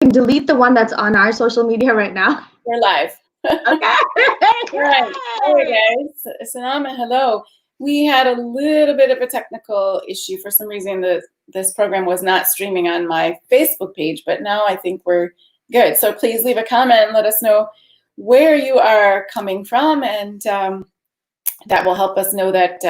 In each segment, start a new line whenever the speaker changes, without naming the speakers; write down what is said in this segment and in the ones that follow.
can delete the one that's on our social media right now.
We're live.
Okay.
All right. Hey guys. Salam and hello. We had a little bit of a technical issue. For some reason, this program was not streaming on my Facebook page, but now I think we're good. So please leave a comment and let us know where you are coming from, and that will help us know that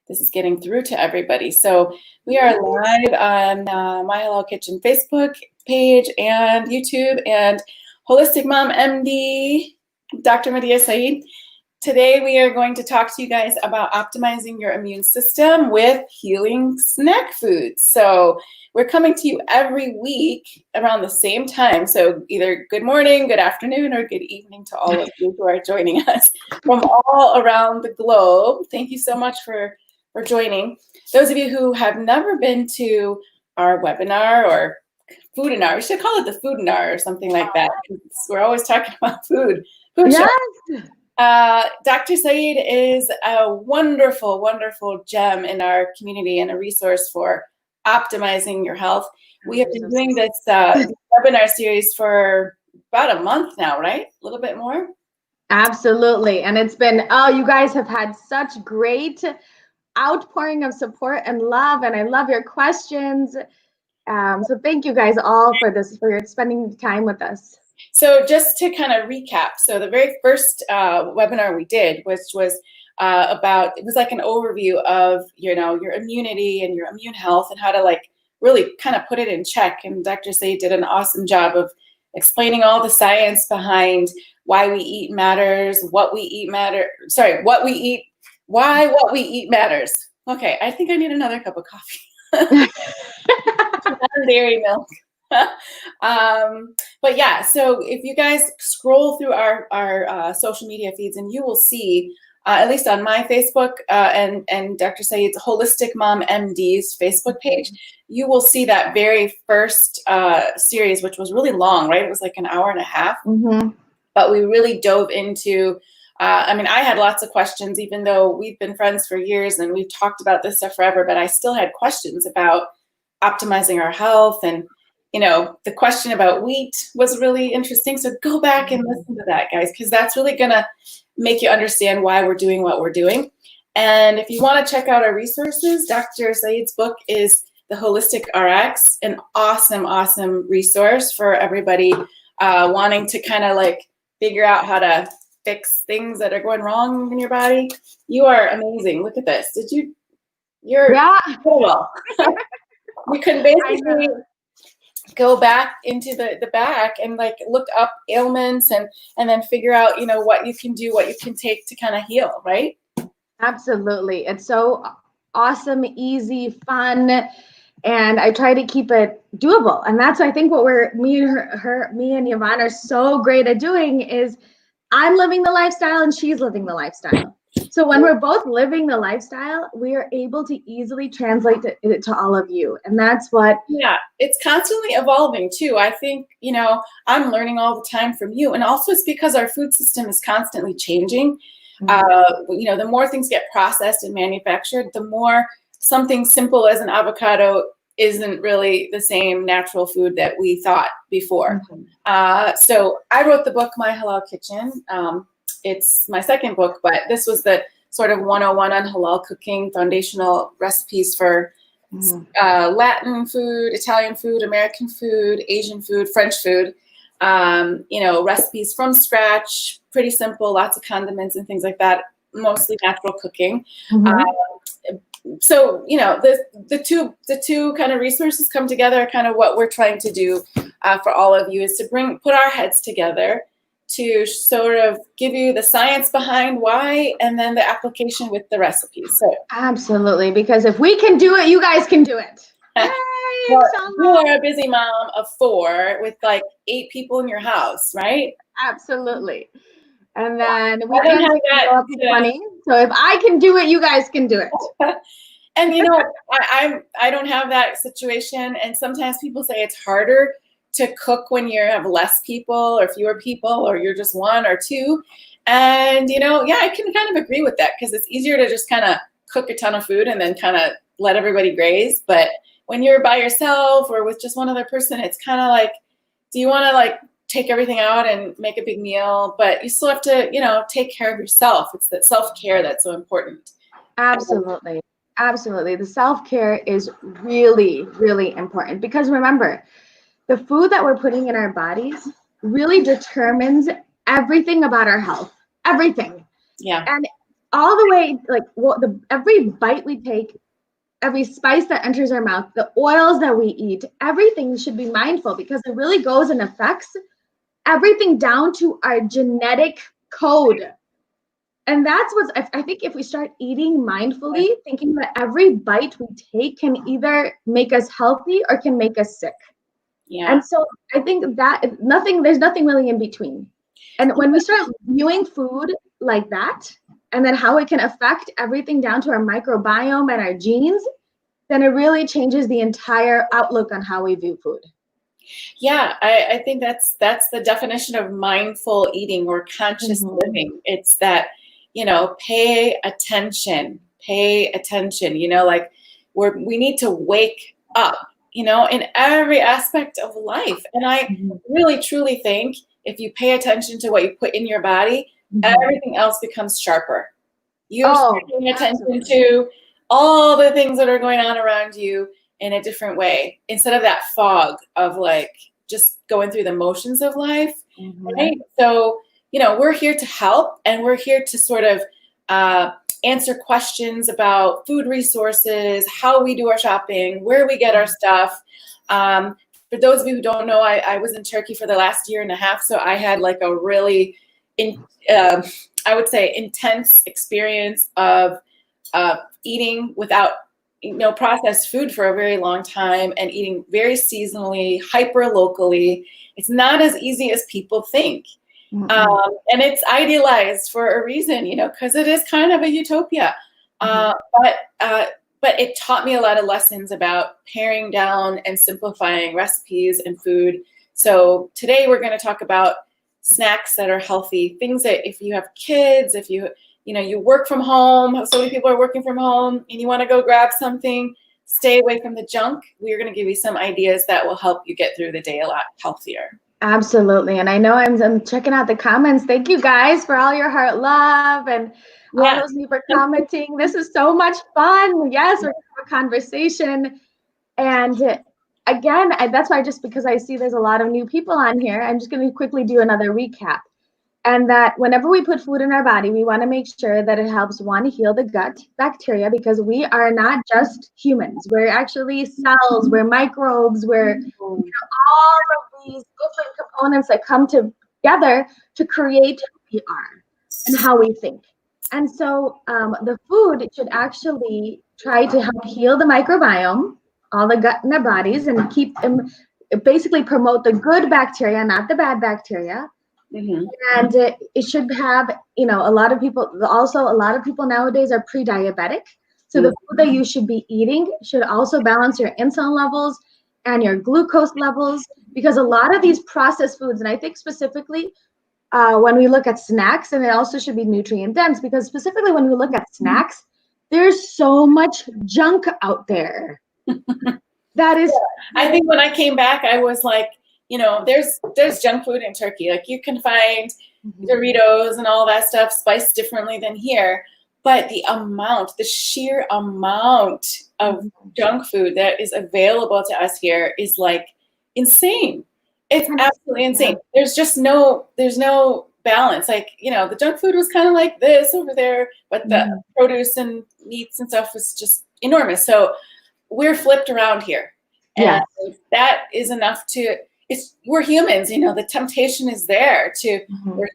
this is getting through to everybody. So we are live on My Hello Kitchen Facebook page and YouTube, and Holistic Mom MD, Dr. Madia Saeed. Today we are going to talk to you guys about optimizing your immune system with healing snack foods. So we're coming to you every week around the same time. So either good morning, good afternoon, or good evening to all of you who are joining us from all around the globe. Thank you so much for joining. Those of you who have never been to our webinar or foodinar, we should call it the foodinar or something like that. We're always talking about food.
Yes.
Dr. Saeed is a wonderful, wonderful gem in our community and a resource for optimizing your health. We have been doing this webinar series for about a month now, right? A little bit more?
Absolutely. And it's been, you guys have had such great outpouring of support and love, and I love your questions. So thank you guys all for this, for your spending time with us.
So just to kind of recap, so the very first webinar we did, which was about, it was like an overview of, your immunity and your immune health and how to like really kind of put it in check. And Dr. Saeed did an awesome job of explaining all the science behind why we eat matters, what we eat why what we eat matters. Okay, I think I need another cup of coffee. Dairy milk. But yeah, so if you guys scroll through our social media feeds, and you will see, at least on my Facebook and Dr. Saeed's Holistic Mom MD's Facebook page, you will see that very first series, which was really long, right? It was like an hour and a half.
Mm-hmm.
But we really dove into, I had lots of questions, even though we've been friends for years and we've talked about this stuff forever, but I still had questions about optimizing our health. And, the question about wheat was really interesting. So go back and listen to that, guys, because that's really going to make you understand why we're doing what we're doing. And if you want to check out our resources, Dr. Saeed's book is The Holistic RX, an awesome, awesome resource for everybody wanting to kind of like figure out how to fix things that are going wrong in your body. You are amazing. Look at this. You're cool. We can basically go back into the back and like look up ailments and then figure out, what you can do, what you can take to kind of heal, right?
Absolutely. It's so awesome, easy, fun, and I try to keep it doable. And that's, I think, what me and Yvonne are so great at doing is I'm living the lifestyle and she's living the lifestyle. So when we're both living the lifestyle, we are able to easily translate it to all of you. And that's what...
Yeah, it's constantly evolving too. I think, I'm learning all the time from you. And also it's because our food system is constantly changing. Mm-hmm. The more things get processed and manufactured, the more something simple as an avocado isn't really the same natural food that we thought before. Mm-hmm. So I wrote the book, My Hello Kitchen. It's my second book, but this was the sort of 101 on halal cooking, foundational recipes for Latin food, Italian food, American food, Asian food, French food, recipes from scratch, pretty simple, lots of condiments and things like that, mostly natural cooking. Mm-hmm. So, the two kind of resources come together. Kind of what we're trying to do for all of you is to put our heads together to sort of give you the science behind why, and then the application with the recipes. So
absolutely, because if we can do it, you guys can do it. Yay,
well, you are a busy mom of 4 with like 8 people in your house, right?
Absolutely. And then we
can have that
20. So if I can do it, you guys can do it.
And I don't have that situation. And sometimes people say it's harder to cook when you have less people or fewer people, or you're just 1 or 2. And, I can kind of agree with that, because it's easier to just kind of cook a ton of food and then kind of let everybody graze. But when you're by yourself or with just one other person, it's kind of like Do you want to like take everything out and make a big meal, but you still have to, you know, take care of yourself. It's that self-care that's so important.
Absolutely. Absolutely. The self-care is really, really important because remember, the food that we're putting in our bodies really determines everything about our health. Everything.
Yeah.
And all the way, like every bite we take, every spice that enters our mouth, the oils that we eat, everything should be mindful because it really goes and affects everything down to our genetic code. And that's what I think if we start eating mindfully, thinking that every bite we take can either make us healthy or can make us sick.
Yeah.
And so I think that there's nothing really in between. And when we start viewing food like that, and then how it can affect everything down to our microbiome and our genes, then it really changes the entire outlook on how we view food.
Yeah, I think that's the definition of mindful eating or conscious living. It's that, you know, pay attention, you know, like we need to wake up, you know, in every aspect of life. And I really, truly think if you pay attention to what you put in your body, everything else becomes sharper. You're paying attention to all the things that are going on around you in a different way instead of that fog of like just going through the motions of life, right? So, you know, we're here to help and we're here to sort of answer questions about food resources, how we do our shopping, where we get our stuff. For those of you who don't know, I was in Turkey for the last 1.5 years, so I had like a really, I would say, intense experience of eating without processed food for a very long time and eating very seasonally, hyper locally. It's not as easy as people think. And it's idealized for a reason, you know, because it is kind of a utopia. But it taught me a lot of lessons about paring down and simplifying recipes and food. So today we're going to talk about snacks that are healthy, things that if you have kids, if you work from home, so many people are working from home and you want to go grab something, stay away from the junk. We're going to give you some ideas that will help you get through the day a lot healthier.
Absolutely. And I know I'm checking out the comments. Thank you guys for all your heart love and all those people commenting. This is so much fun. Yes, we're going to have a conversation. And again, that's why just because I see there's a lot of new people on here, I'm just going to quickly do another recap. And that whenever we put food in our body, we want to make sure that it helps, one, heal the gut bacteria, because we are not just humans. We're actually cells, we're microbes, we're all of these different components that come together to create who we are and how we think. And so the food should actually try to help heal the microbiome, all the gut in our bodies, and keep them, basically promote the good bacteria, not the bad bacteria. And it should have, a lot of people nowadays are pre-diabetic. So the food that you should be eating should also balance your insulin levels and your glucose levels, because a lot of these processed foods, and I think specifically when we look at snacks, and it also should be nutrient dense, because specifically when we look at snacks, there's so much junk out there. That is.
I think when I came back, I was like, there's junk food in Turkey. Like you can find Doritos and all that stuff spiced differently than here. But the sheer amount of junk food that is available to us here is like insane. It's absolutely insane. There's just there's no balance. Like, the junk food was kind of like this over there, but the produce and meats and stuff was just enormous. So we're flipped around here. And that is enough to, we're humans, the temptation is there to,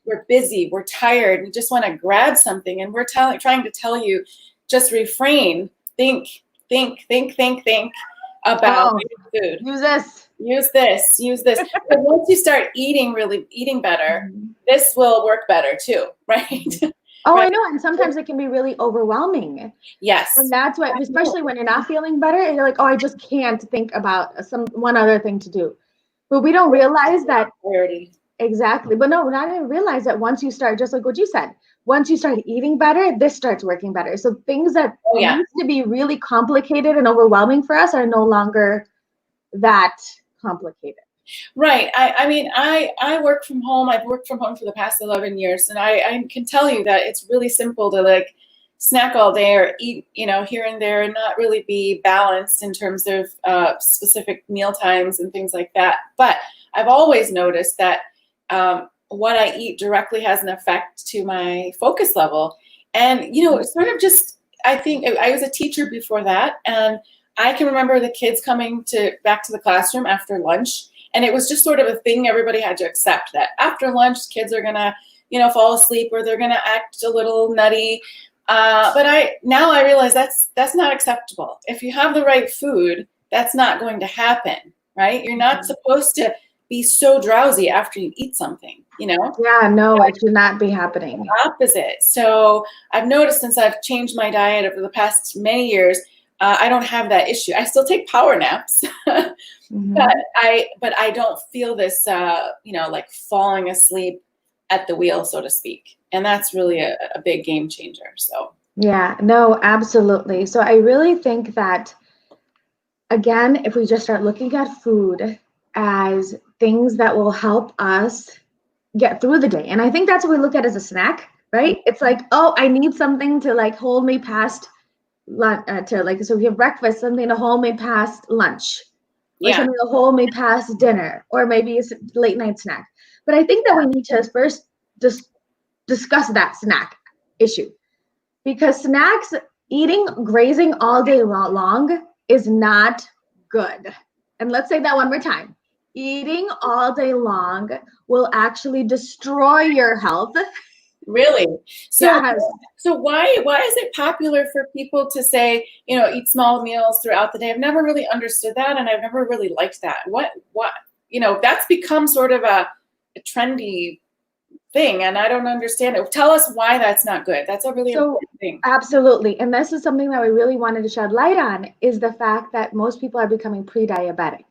we're busy, we're tired, we just want to grab something, and we're trying to tell you, just refrain, think about food. Use this. But once you start eating better, this will work better too, right?
I know. And sometimes it can be really overwhelming.
Yes.
And that's why, especially when you're not feeling better, and you're like, I just can't think about one other thing to do. But we don't realize that. Exactly. But no, we're not going to realize that once you start, just like what you said, once you start eating better, this starts working better. So things that used to be really complicated and overwhelming for us are no longer that complicated.
Right. I mean, I work from home. I've worked from home for the past 11 years, and I can tell you that it's really simple to like snack all day or eat, here and there, and not really be balanced in terms of specific meal times and things like that. But I've always noticed that what I eat directly has an effect to my focus level. And, it's sort of just, I think I was a teacher before that, and I can remember the kids coming back to the classroom after lunch. And it was just sort of a thing everybody had to accept, that after lunch, kids are gonna, fall asleep, or they're gonna act a little nutty. But now I realize that's not acceptable. If you have the right food, that's not going to happen, right? You're not supposed to be so drowsy after you eat something,
Yeah, no, it should not be happening.
Opposite. So I've noticed since I've changed my diet over the past many years, I don't have that issue. I still take power naps, but I don't feel this, like falling asleep at the wheel, so to speak. And that's really a big game changer. So
yeah, no, absolutely. So I really think that, again, if we just start looking at food as things that will help us get through the day, and I think that's what we look at as a snack, right? It's like, oh, I need something to like hold me past so we have breakfast, something to hold me past lunch, or something to hold me past dinner, or maybe it's a late night snack. But I think that we need to first just discuss that snack issue, because grazing all day long is not good. And let's say that one more time. Eating all day long will actually destroy your health.
Really? So,
Yes.
so why is it popular for people to say, eat small meals throughout the day? I've never really understood that, and I've never really liked that. What, that's become sort of a trendy thing, and I don't understand it. Tell us why that's not good. That's a really important thing.
Absolutely. And this is something that we really wanted to shed light on, is the fact that most people are becoming pre-diabetic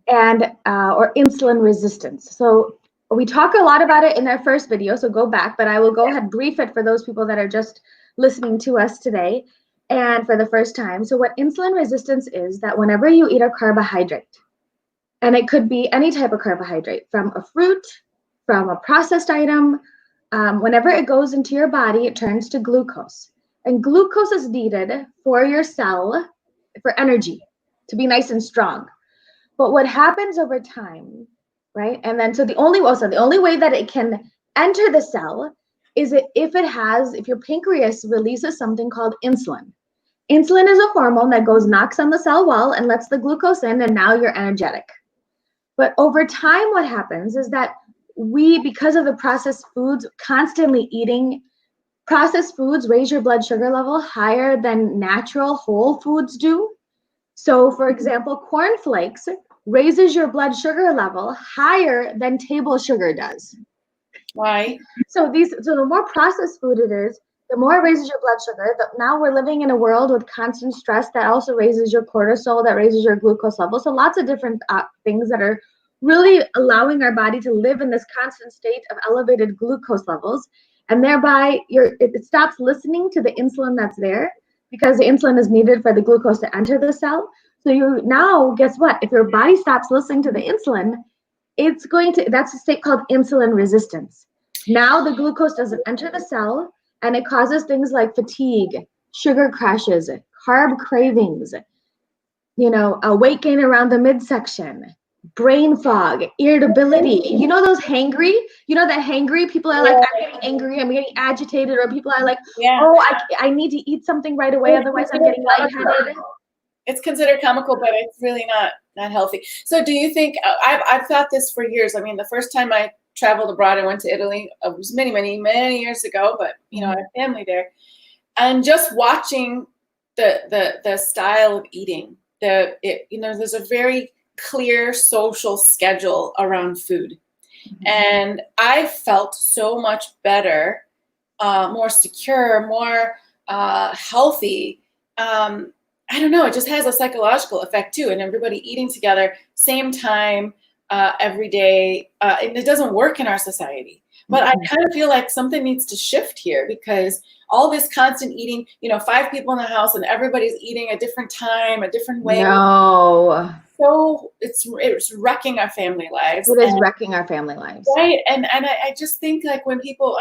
and or insulin resistance. So we talk a lot about it in our first video, so go back, but I will go ahead and brief it for those people that are just listening to us today and for the first time. So what insulin resistance is, that whenever you eat a carbohydrate, and it could be any type of carbohydrate, from a fruit, from a processed item, whenever it goes into your body, it turns to glucose. And glucose is needed for your cell for energy, to be nice and strong. But what happens over time, right? And then, so the only way that it can enter the cell is if your pancreas releases something called insulin. Insulin is a hormone that knocks on the cell wall and lets the glucose in, and now you're energetic. But over time, what happens is that because of the processed foods, constantly eating processed foods, raise your blood sugar level higher than natural whole foods do. So, for example, cornflakes raises your blood sugar level higher than table sugar does.
Why?
So the more processed food it is, the more it raises your blood sugar. Now we're living in a world with constant stress that also raises your cortisol, that raises your glucose level. So lots of different things that are really allowing our body to live in this constant state of elevated glucose levels. And thereby it stops listening to the insulin that's there, because the insulin is needed for the glucose to enter the cell. So guess what? If your body stops listening to the insulin, that's a state called insulin resistance. Now the glucose doesn't enter the cell, and it causes things like fatigue, sugar crashes, carb cravings, a weight gain around the midsection, brain fog, irritability. Those hangry, that hangry people are like, I'm getting angry, I'm getting agitated, or people are like, oh, I need to eat something right away, otherwise I'm getting lightheaded.
It's considered chemical, but it's really not healthy. So do you think, I've thought this for years. I mean, the first time I traveled abroad, I went to Italy. It was many, many, many years ago, but I have family there. And just watching the style of eating, there's a very clear social schedule around food. And I felt so much better, more secure, more healthy. I don't know, it just has a psychological effect too. And everybody eating together, same time, every day, and it doesn't work in our society. But I kind of feel like something needs to shift here, because all this constant eating, 5 people in the house and everybody's eating a different time, a different way.
No.
So it's wrecking our family lives.
It is wrecking our family lives.
Right. And I just think, like, when people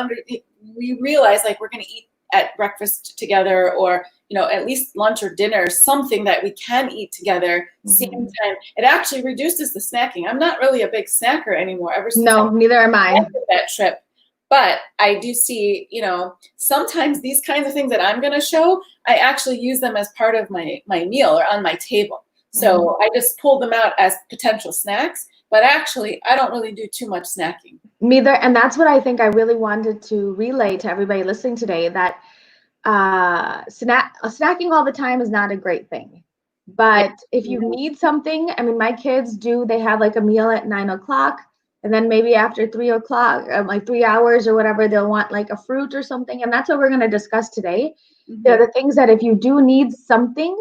we realize, like, we're going to eat at breakfast together, or at least lunch or dinner, something that we can eat together, same time, it actually reduces the snacking. I'm not really a big snacker anymore, ever since
neither am I.
That trip. But I do see, sometimes these kinds of things that I'm going to show, I actually use them as part of my meal or on my table. So I just pull them out as potential snacks, but actually I don't really do too much snacking.
Neither, and that's what I think I really wanted to relay to everybody listening today, that snacking all the time is not a great thing. But if you need something, I mean, my kids they have like a meal at 9 o'clock, and then maybe after 3 o'clock, like 3 hours or whatever, they'll want like a fruit or something. And that's what we're going to discuss today. They're the things that if you do need something,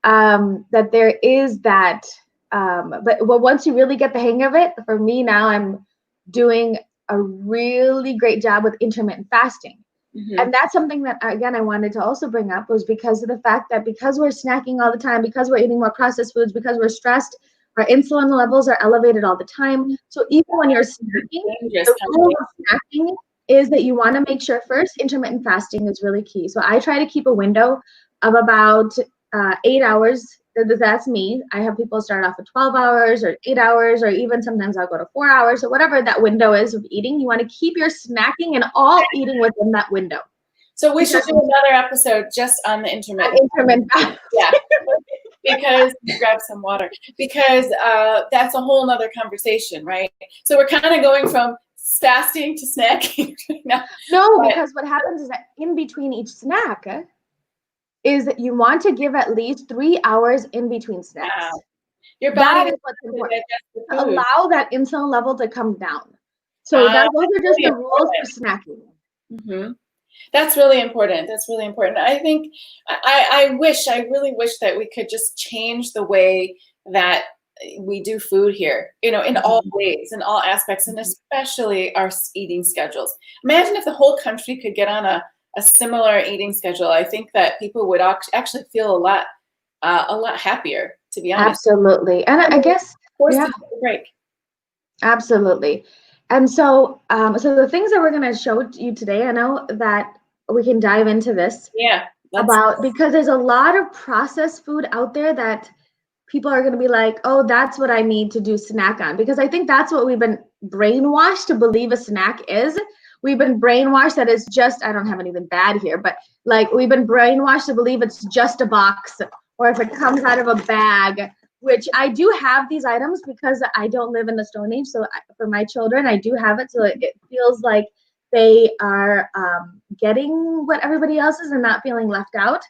that there is that, but once you really get the hang of it, for me now, I'm doing a really great job with intermittent fasting. And that's something that, again, I wanted to also bring up, was because of the fact that because we're snacking all the time, because we're eating more processed foods, because we're stressed, our insulin levels are elevated all the time. So even when you're snacking, the rule of snacking is that you want to make sure, first, intermittent fasting is really key. So I try to keep a window of about 8 hours. That's me. I have people start off at 12 hours or 8 hours, or even sometimes I'll go to 4 hours. So whatever that window is of eating, you want to keep your snacking and all eating within that window.
So we should do another episode just on the intermittent. Yeah, because grab some water, because that's a whole nother conversation, right? So we're kind of going from fasting to snacking right now.
No, because what happens is that in between each snack is that you want to give at least 3 hours in between snacks.
Wow. Your body
is what's important. Allow that insulin level to come down. So those are just the rules for snacking.
That's really important. That's really important. I think I really wish that we could just change the way that we do food here, in all ways, in all aspects, and especially our eating schedules. Imagine if the whole country could get on a similar eating schedule. I think that people would actually feel a lot happier, to be honest.
Absolutely. And I guess
forced to take a break.
Absolutely. And so so the things that we're going to show you today, I know that we can dive into this.
Yeah.
Because there's a lot of processed food out there that people are going to be like, oh, that's what I need to do snack on. Because I think that's what we've been brainwashed to believe a snack is. We've been brainwashed that it's just, I don't have anything bad here, but like we've been brainwashed to believe it's just a box, or if it comes out of a bag, which I do have these items because I don't live in the Stone Age. So for my children, I do have it. So it feels like they are getting what everybody else is and not feeling left out.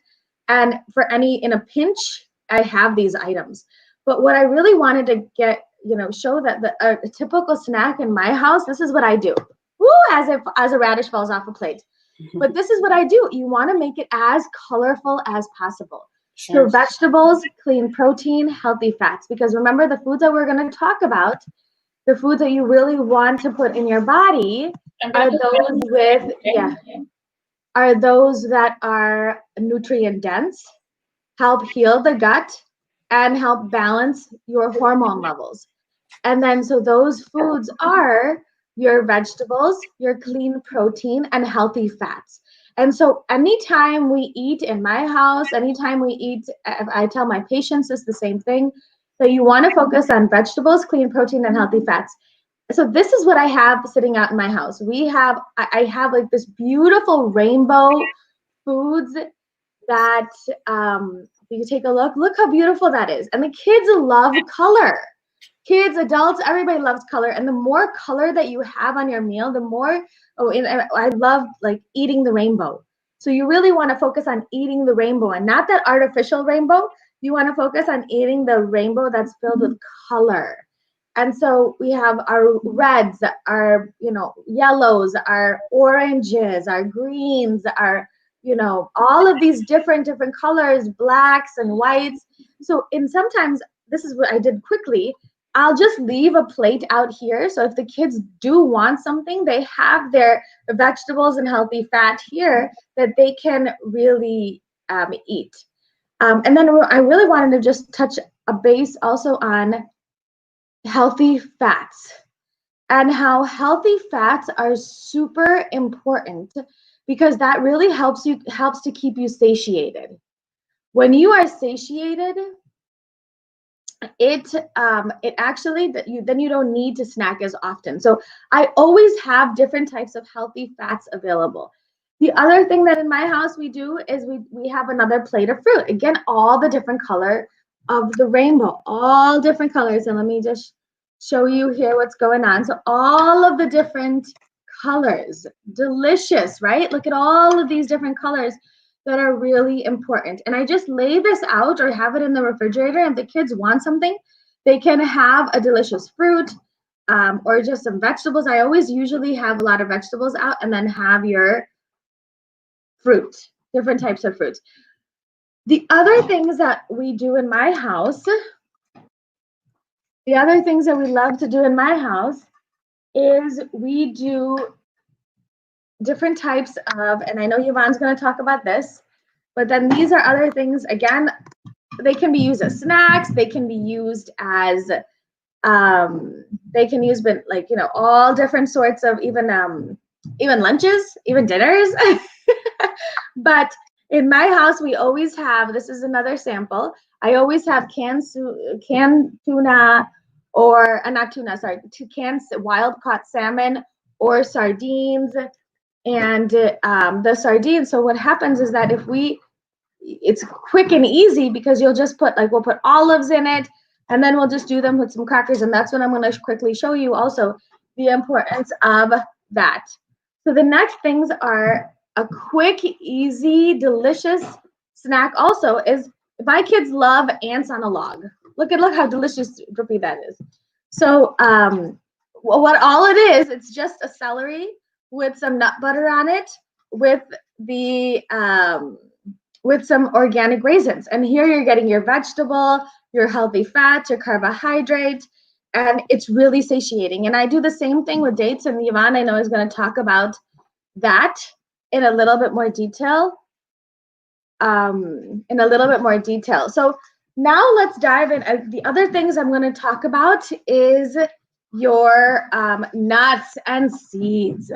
And in a pinch, I have these items. But what I really wanted to show that a typical snack in my house, this is what I do. Woo, as a radish falls off a plate. But this is what I do. You want to make it as colorful as possible. Sure. So vegetables, clean protein, healthy fats. Because remember, the foods that we're going to talk about, the foods that you really want to put in your body are those that are nutrient dense, help heal the gut, and help balance your hormone levels. And then so those foods are your vegetables, your clean protein, and healthy fats. And so anytime we eat in my house, anytime we eat, I tell my patients it's the same thing, that you want to focus on vegetables, clean protein, and healthy fats. So this is what I have sitting out in my house. I have like this beautiful rainbow foods that you take a look how beautiful that is. And the kids love color. Kids, adults, everybody loves color. And the more color that you have on your meal, the more, I love like eating the rainbow. So you really want to focus on eating the rainbow and not that artificial rainbow. You want to focus on eating the rainbow that's filled with color. And so we have our reds, our, yellows, our oranges, our greens, our, all of these different colors, blacks and whites. So sometimes this is what I did quickly. I'll just leave a plate out here. So if the kids do want something, they have their vegetables and healthy fat here that they can really eat. And then I really wanted to just touch a base also on healthy fats and how healthy fats are super important because that really helps to keep you satiated. When you are satiated, it actually that you don't need to snack as often. So I always have different types of healthy fats available. The other thing that in my house we do is we have another plate of fruit. Again, all the different color of the rainbow, all different colors. And let me just show you here what's going on. So all of the different colors, delicious, right? Look at all of these different colors that are really important. And I just lay this out or have it in the refrigerator. And if the kids want something, they can have a delicious fruit or just some vegetables. I always usually have a lot of vegetables out and then have your fruit, different types of fruits. The other things that we do in my house, the other things that we love to do in my house is we do different types of, and I know Yvonne's going to talk about this, but then these are other things, again, they can be used as snacks, they can be used as, they can use, but like, you know, all different sorts of even lunches, even dinners. But in my house, we always have, this is another sample, I always have canned tuna or, not tuna, sorry, canned wild caught salmon or sardines. And the sardines, so what happens is that it's quick and easy because you'll just put, like, we'll put olives in it and then we'll just do them with some crackers. And that's what I'm going to quickly show you also the importance of that. So the next things are a quick, easy, delicious snack also is, my kids love ants on a log. Look how delicious, Drippy, that is. So what all it is, it's just a celery with some nut butter on it, with the with some organic raisins. And here you're getting your vegetable, your healthy fats, your carbohydrate, and it's really satiating. And I do the same thing with dates, and Yvonne, I know, is going to talk about that in a little bit more detail. So now let's dive in. The other things I'm going to talk about is your nuts and seeds,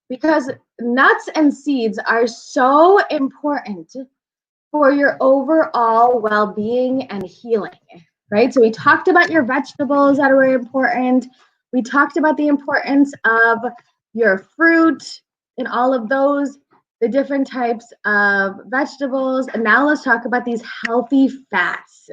because nuts and seeds are so important for your overall well-being and healing, right? So we talked about your vegetables that are important. We talked about the importance of your fruit and all of those, the different types of vegetables. And now let's talk about these healthy fats,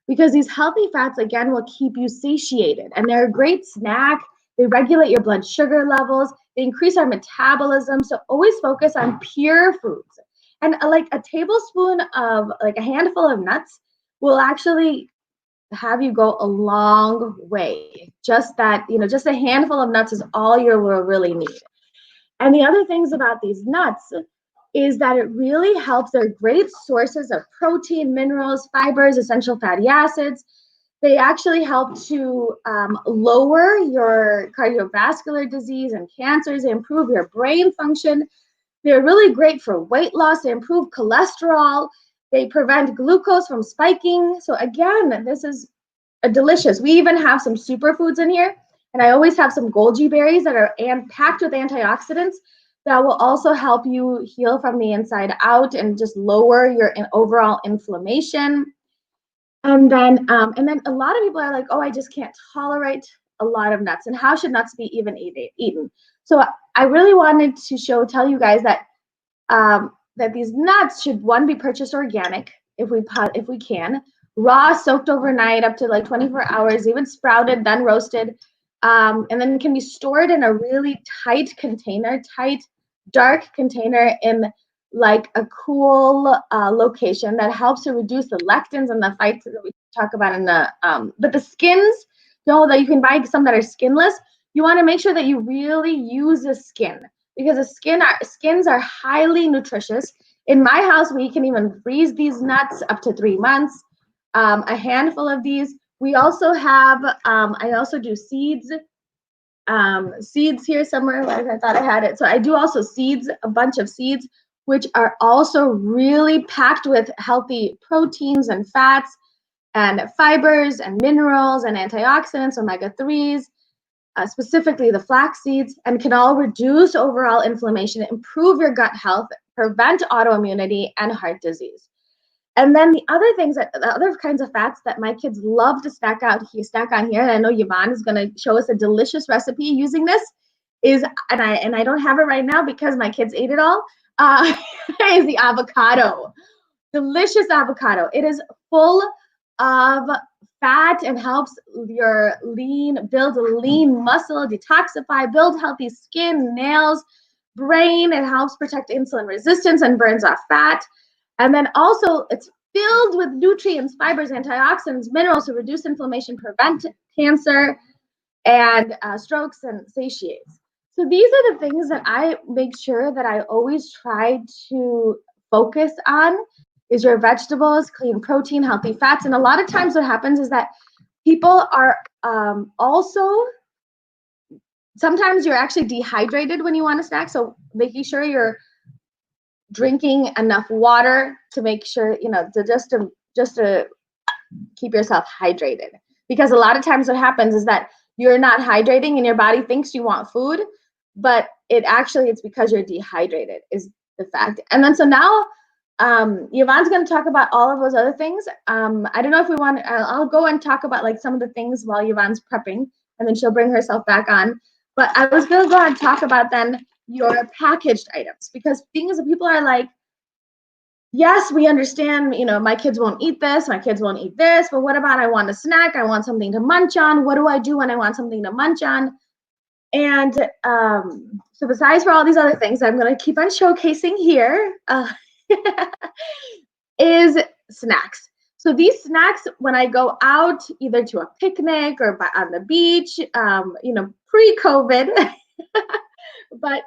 because these healthy fats, again, will keep you satiated, and they're a great snack. They regulate your blood sugar levels. They increase our metabolism. So always focus on pure foods. And like a tablespoon of, like a handful of nuts will actually have you go a long way. Just that, you know, just a handful of nuts is all you will really need. And the other things about these nuts is that it really helps. They're great sources of protein, minerals, fibers, essential fatty acids. They actually help to lower your cardiovascular disease and cancers. They improve your brain function. They're really great for weight loss. They improve cholesterol. They prevent glucose from spiking. So again, this is a delicious. We even have some superfoods in here. And I always have some goji berries that are packed with antioxidants that will also help you heal from the inside out and just lower your overall inflammation. And then a lot of people are like, oh, I just can't tolerate a lot of nuts. And how should nuts be even eaten? So I really wanted to tell you guys that that these nuts should, one, be purchased organic if we can, raw, soaked overnight up to like 24 hours, even sprouted, then roasted, and then can be stored in a really tight container, dark container in like a cool location that helps to reduce the lectins and the phytes that we talk about in the, but the skins, that you can buy some that are skinless. You want to make sure that you really use the skin, because the skins are highly nutritious. In my house, we can even freeze these nuts up to 3 months. A handful of these We also have, I also do seeds. Seeds here somewhere. I thought I had it. So I do also seeds, a bunch of seeds, which are also really packed with healthy proteins and fats and fibers and minerals and antioxidants, omega-3s, specifically the flax seeds, and can all reduce overall inflammation, improve your gut health, prevent autoimmunity and heart disease. And then the other kinds of fats that my kids love to snack on here, and I know Yvonne is going to show us a delicious recipe using this, is, and I don't have it right now because my kids ate it all, is the avocado. Delicious avocado. It is full of fat and helps build lean muscle, detoxify, build healthy skin, nails, brain. It helps protect insulin resistance and burns off fat. And then also it's filled with nutrients, fibers, antioxidants, minerals to reduce inflammation, prevent cancer and strokes, and satiates. So these are the things that I make sure that I always try to focus on, is your vegetables, clean protein, healthy fats. And a lot of times what happens is that people are also, sometimes you're actually dehydrated when you want to snack. So making sure you're drinking enough water to make sure, just to keep yourself hydrated. Because a lot of times what happens is that you're not hydrating and your body thinks you want food, but it's because you're dehydrated is the fact. And then so now Yvonne's going to talk about all of those other things. I don't know if we want, I'll go and talk about like some of the things while Yvonne's prepping, and then she'll bring herself back on. But I was going to go ahead and talk about then your packaged items, because things that people are like, yes, we understand, my kids won't eat this, my kids won't eat this, but what about I want a snack, I want something to munch on. What do I do when I want something to munch on? And so besides for all these other things I'm going to keep on showcasing here, is snacks. So these snacks, when I go out either to a picnic or on the beach, pre-COVID, but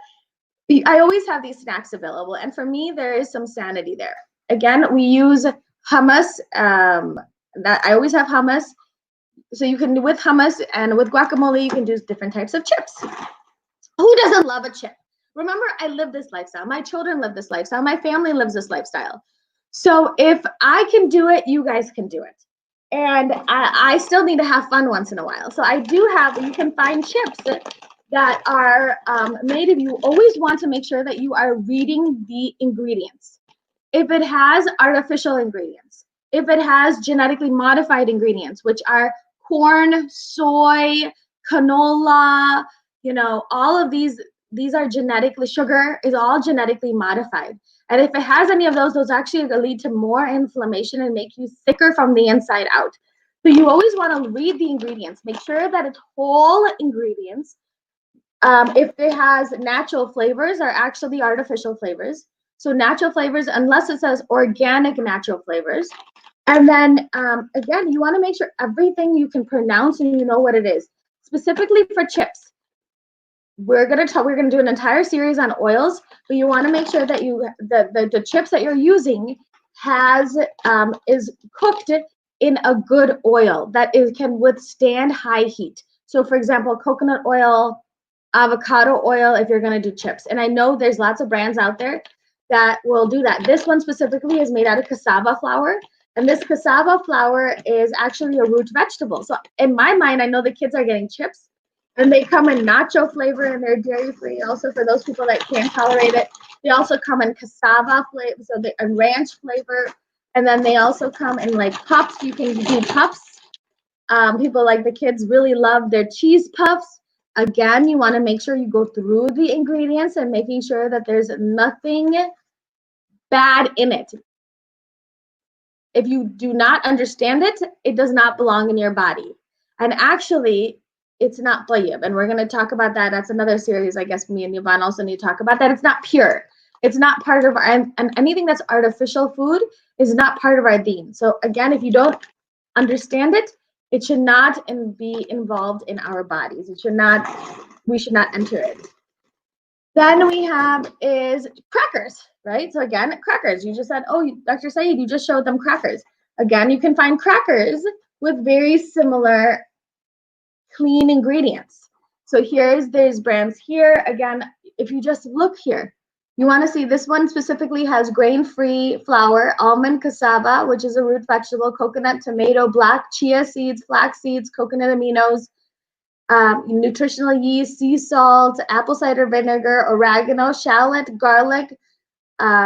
I always have these snacks available. And for me, there is some sanity there. Again, we use hummus. That I always have hummus. So you can do with hummus and with guacamole, you can do different types of chips. Who doesn't love a chip? Remember, I live this lifestyle. My children live this lifestyle. My family lives this lifestyle. So if I can do it, you guys can do it. And I still need to have fun once in a while. So I do have, you can find chips that are made of, you always want to make sure that you are reading the ingredients. If it has artificial ingredients, if it has genetically modified ingredients, which are corn, soy, canola, all of these are sugar is all genetically modified. And if it has any of those actually lead to more inflammation and make you sicker from the inside out. So you always want to read the ingredients, make sure that it's whole ingredients. If it has natural flavors, are actually artificial flavors. So natural flavors, unless it says organic natural flavors. And then again, you want to make sure everything you can pronounce and you know what it is. Specifically for chips, we're gonna do an entire series on oils, but you want to make sure that the chips that you're using is cooked in a good oil that can withstand high heat. So for example, coconut oil, avocado oil, if you're going to do chips. And I know there's lots of brands out there that will do that. This one specifically is made out of cassava flour. And this cassava flour is actually a root vegetable. So in my mind, I know the kids are getting chips, and they come in nacho flavor and they're dairy free. Also for those people that can't tolerate it, they also come in cassava flavor, so a ranch flavor. And then they also come in like puffs. You can do puffs. People like the kids really love their cheese puffs. Again, you want to make sure you go through the ingredients and making sure that there's nothing bad in it. If you do not understand it, it does not belong in your body. And actually, it's not tayyib. And we're going to talk about that. That's another series, I guess me and Yvonne also need to talk about that. It's not pure. It's not part of our, and anything that's artificial food is not part of our deen. So again, if you don't understand it, it should not be involved in our bodies. We should not enter it. Then we have is crackers, right? So again, crackers. You just said, oh, Dr. Saeed, you just showed them crackers. Again, you can find crackers with very similar clean ingredients. So there's brands here. Again, if you just look here, you want to see this one specifically has grain-free flour, almond cassava, which is a root vegetable, coconut, tomato, black chia seeds, flax seeds, coconut aminos, nutritional yeast, sea salt, apple cider vinegar, oregano, shallot, garlic,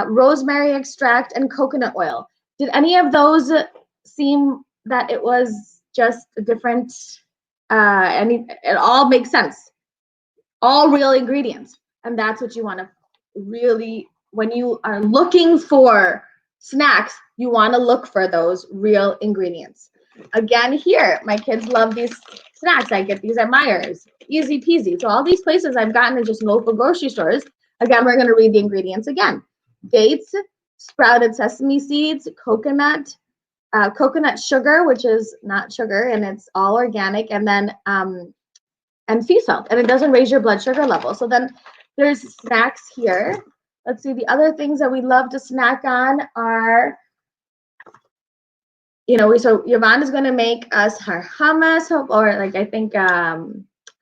rosemary extract, and coconut oil. Did any of those seem that it was just a different, it all makes sense. All real ingredients. And that's what you want to really, when you are looking for snacks, you want to look for those real ingredients. Again, here, my kids love these snacks. I get these at Meijer's. Easy peasy. So all these places I've gotten are just local grocery stores. Again, we're going to read the ingredients again. Dates, sprouted sesame seeds, coconut sugar, which is not sugar, and it's all organic, and then and sea salt, and it doesn't raise your blood sugar level. So then there's snacks here. Let's see, the other things that we love to snack on are, so Yvonne is going to make us her hummus, or like I think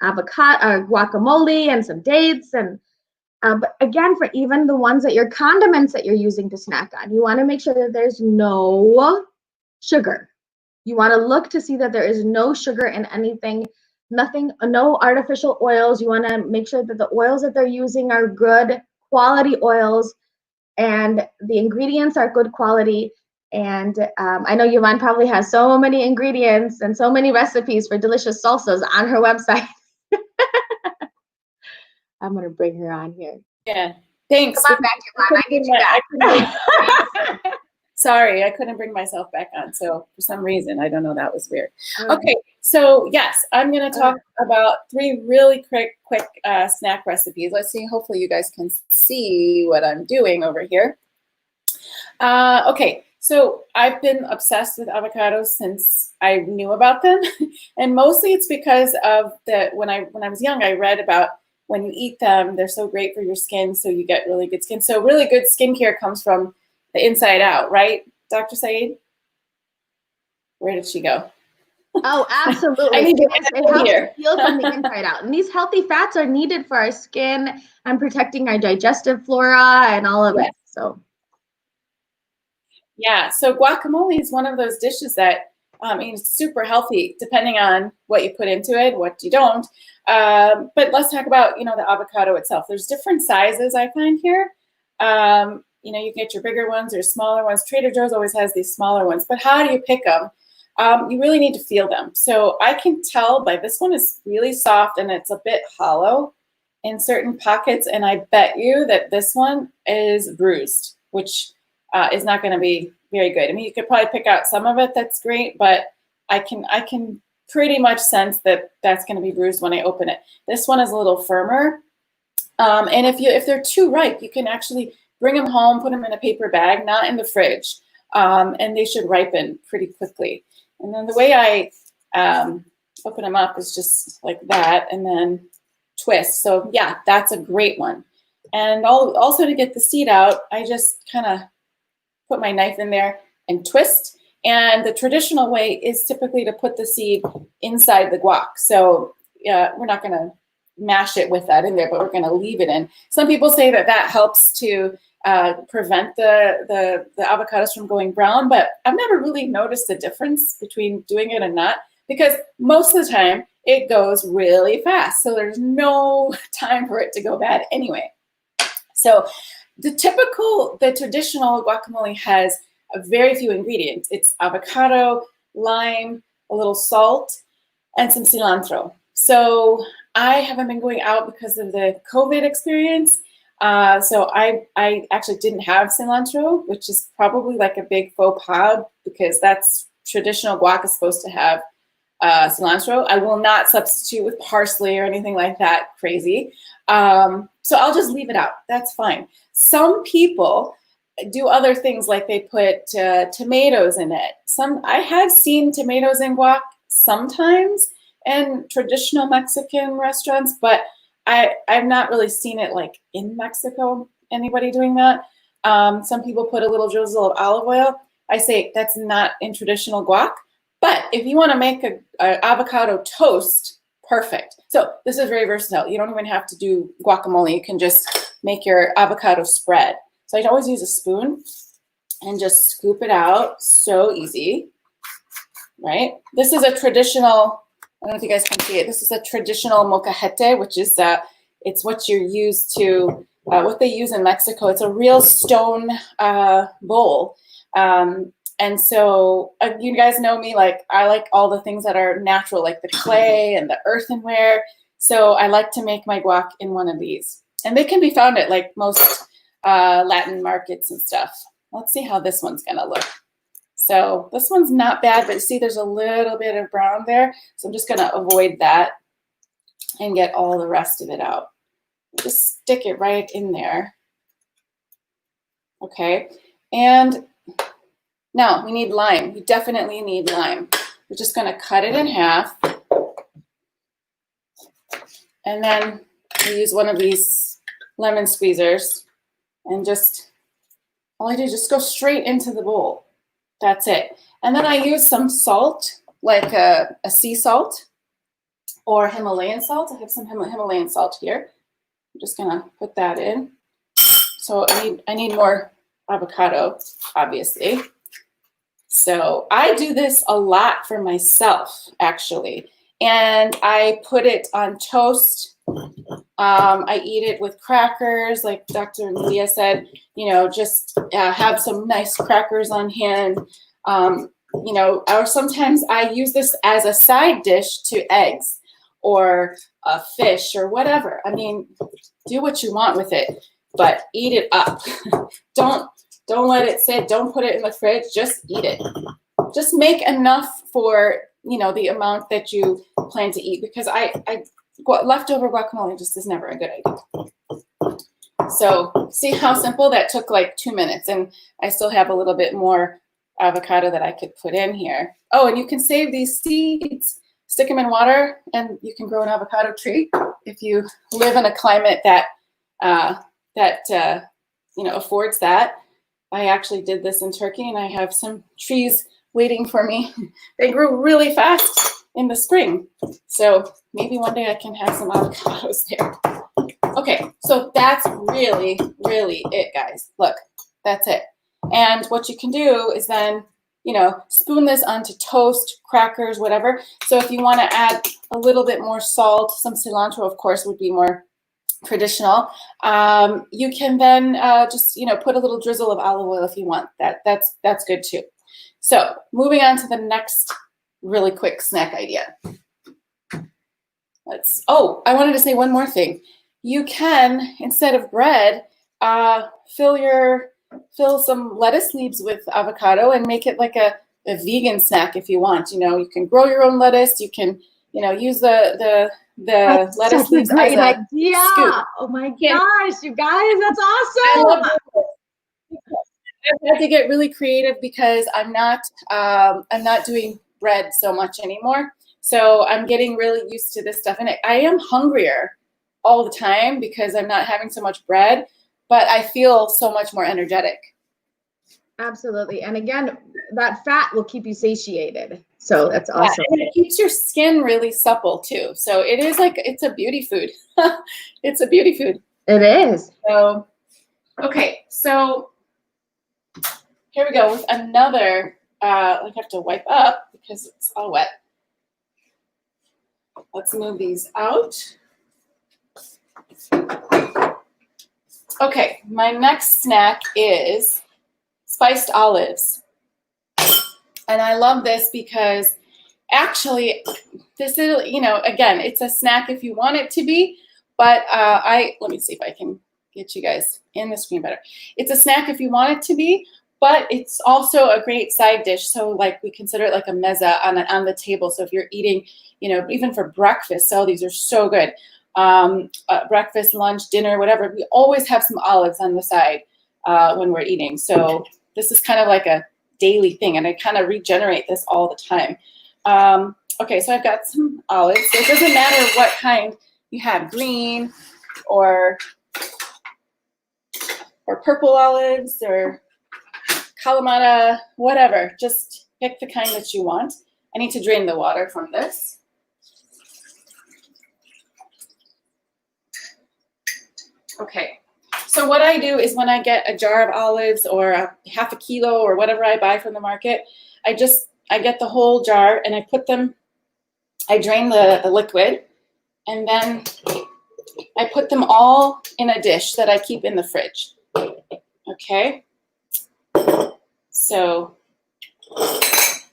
avocado, guacamole, and some dates, and but again, for even the ones that your condiments that you're using to snack on, you want to make sure that there's no sugar. You want to look to see that there is no sugar in anything, no artificial oils. You want to make sure that the oils that they're using are good quality oils and the ingredients are good quality. And I know Yvonne probably has so many ingredients and so many recipes for delicious salsas on her website. I'm going to bring her on here.
Yeah, thanks.
Come on back, Yvonne. I need you back.
Sorry, I couldn't bring myself back on. So for some reason, I don't know, that was weird. Okay, so yes, I'm going to talk about 3 really quick snack recipes. Let's see, hopefully you guys can see what I'm doing over here. Okay, so I've been obsessed with avocados since I knew about them. And mostly it's because of when I was young, I read about when you eat them, they're so great for your skin, so you get really good skin. So really good skincare comes from the inside out, right, Dr. Saeed? Where did she go?
Oh, absolutely. It helps you heal from the inside out. And these healthy fats are needed for our skin and protecting our digestive flora and all of it. So, yeah.
So guacamole is one of those dishes that is super healthy, depending on what you put into it, what you don't. But let's talk about, the avocado itself. There's different sizes I find here. You can get your bigger ones or smaller ones. Trader Joe's always has these smaller ones, but how do you pick them? You really need to feel them. So I can tell by this one is really soft and it's a bit hollow in certain pockets. And I bet you that this one is bruised, which is not going to be very good. I mean, you could probably pick out some of it that's great, but I can pretty much sense that that's going to be bruised when I open it. This one is a little firmer. And if they're too ripe, you can actually bring them home, put them in a paper bag, not in the fridge, and they should ripen pretty quickly. And then the way I open them up is just like that, and then twist. So yeah, that's a great one. And also to get the seed out, I just kind of put my knife in there and twist. And the traditional way is typically to put the seed inside the guac. So we're not going to mash it with that in there, but we're going to leave it in. Some people say that helps to prevent the avocados from going brown, but I've never really noticed a difference between doing it and not, because most of the time it goes really fast. So there's no time for it to go bad anyway. So the traditional guacamole has a very few ingredients. It's avocado, lime, a little salt, and some cilantro. So I haven't been going out because of the COVID experience. So I actually didn't have cilantro, which is probably like a big faux pas because that's traditional guac is supposed to have cilantro. I will not substitute with parsley or anything like that crazy. So I'll just leave it out. That's fine. Some people do other things like they put tomatoes in it. I have seen tomatoes in guac sometimes in traditional Mexican restaurants, but I've not really seen it like in Mexico, anybody doing that. Some people put a little drizzle of olive oil. I say that's not in traditional guac, But if you want to make a avocado toast, perfect. So this is very versatile. You don't even have to do guacamole. You can just make your avocado spread. So I'd always use a spoon and just scoop it out. So easy, right? This is a traditional, I don't know if you guys can see it. This is a traditional molcajete, which is it's what you use to, what they use in Mexico. It's a real stone bowl. And so you guys know me, like I like all the things that are natural, like the clay and the earthenware. So I like to make my guac in one of these. And they can be found at like most Latin markets and stuff. Let's see how this one's gonna look. So this one's not bad, but see there's a little bit of brown there. So I'm just gonna avoid that and get all the rest of it out. Just stick it right in there. Okay, and now we need lime. You definitely need lime. We're just gonna cut it in half. And then we use one of these lemon squeezers and just, all I do is just go straight into the bowl. That's it. And then I use some salt, like a sea salt or Himalayan salt. I have some Himalayan salt here. I'm just gonna put that in. So I need more avocado, obviously. So I do this a lot for myself, actually. And I put it on toast. I eat it with crackers, like Dr. Leah said, you know, just have some nice crackers on hand. You know, or sometimes I use this as a side dish to eggs or a fish or whatever. I mean, do what you want with it, but eat it up. Don't let it sit. Don't put it in the fridge. Just eat it. Just make enough for, you know, the amount that you plan to eat, because leftover guacamole just is never a good idea. So see how simple that took, like 2 minutes, and I still have a little bit more avocado that I could put in here. Oh, and you can save these seeds, stick them in water, and you can grow an avocado tree if you live in a climate that you know, affords that. I actually did this in Turkey, and I have some trees waiting for me. They grew really fast in the spring. So maybe one day I can have some avocados there. Okay, so that's really, really it, guys. Look, that's it. And what you can do is then, you know, spoon this onto toast, crackers, whatever. So if you want to add a little bit more salt, some cilantro, of course, would be more traditional. You can then just, you know, put a little drizzle of olive oil if you want. That's good too. So moving on to the next really quick snack idea. I wanted to say one more thing. You can, instead of bread, fill some lettuce leaves with avocado and make it like a vegan snack if you want. You know, you can grow your own lettuce. You can, you know, use the
that's
lettuce leaves
a great
as a
idea.
scoop.
Oh my gosh, you guys, that's awesome.
I've had to get really creative because I'm not doing bread so much anymore. So I'm getting really used to this stuff, and I am hungrier all the time because I'm not having so much bread, but I feel so much more energetic.
Absolutely. And again, that fat will keep you satiated. So that's awesome.
And it keeps your skin really supple too. So it is like, it's a beauty food. It's a beauty food.
It is.
So, okay. So here we go with another, I have to wipe up because it's all wet. Let's move these out. Okay, my next snack is spiced olives. And I love this because actually this is, you know, again, it's a snack if you want it to be, but let me see if I can get you guys in the screen better. It's a snack if you want it to be, but it's also a great side dish. So like we consider it like a mezza on the table. So if you're eating, you know, even for breakfast, so these are so good. Breakfast, lunch, dinner, whatever. We always have some olives on the side when we're eating. So this is kind of like a daily thing, and I kind of regenerate this all the time. Okay, so I've got some olives. So it doesn't matter what kind you have, green or purple olives or Kalamata, whatever. Just pick the kind that you want. I need to drain the water from this. Okay, so what I do is when I get a jar of olives or a half a kilo or whatever I buy from the market, I get the whole jar and I put them, I drain the liquid, and then I put them all in a dish that I keep in the fridge. Okay, so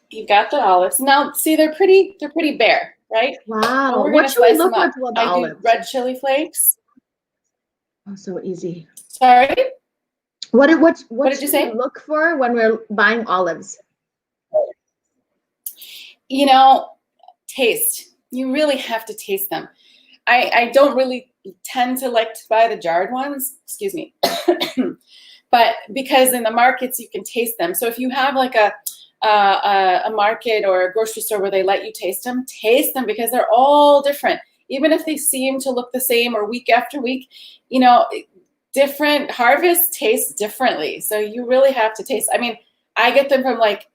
you've got the olives. Now, see, they're pretty bare, right?
Wow.
We're
What
gonna
should we
slice
look
them up.
for with the
I do
olives?
red chili flakes.
Oh, so easy.
Sorry?
What did
you
should
say?
we look for when we're buying olives?
You know, taste. You really have to taste them. I don't really tend to like to buy the jarred ones, excuse me, but because in the markets you can taste them. So if you have like a market or a grocery store where they let you taste them because they're all different. Even if they seem to look the same or week after week, you know, different harvests taste differently. So you really have to taste. I mean, I get them from like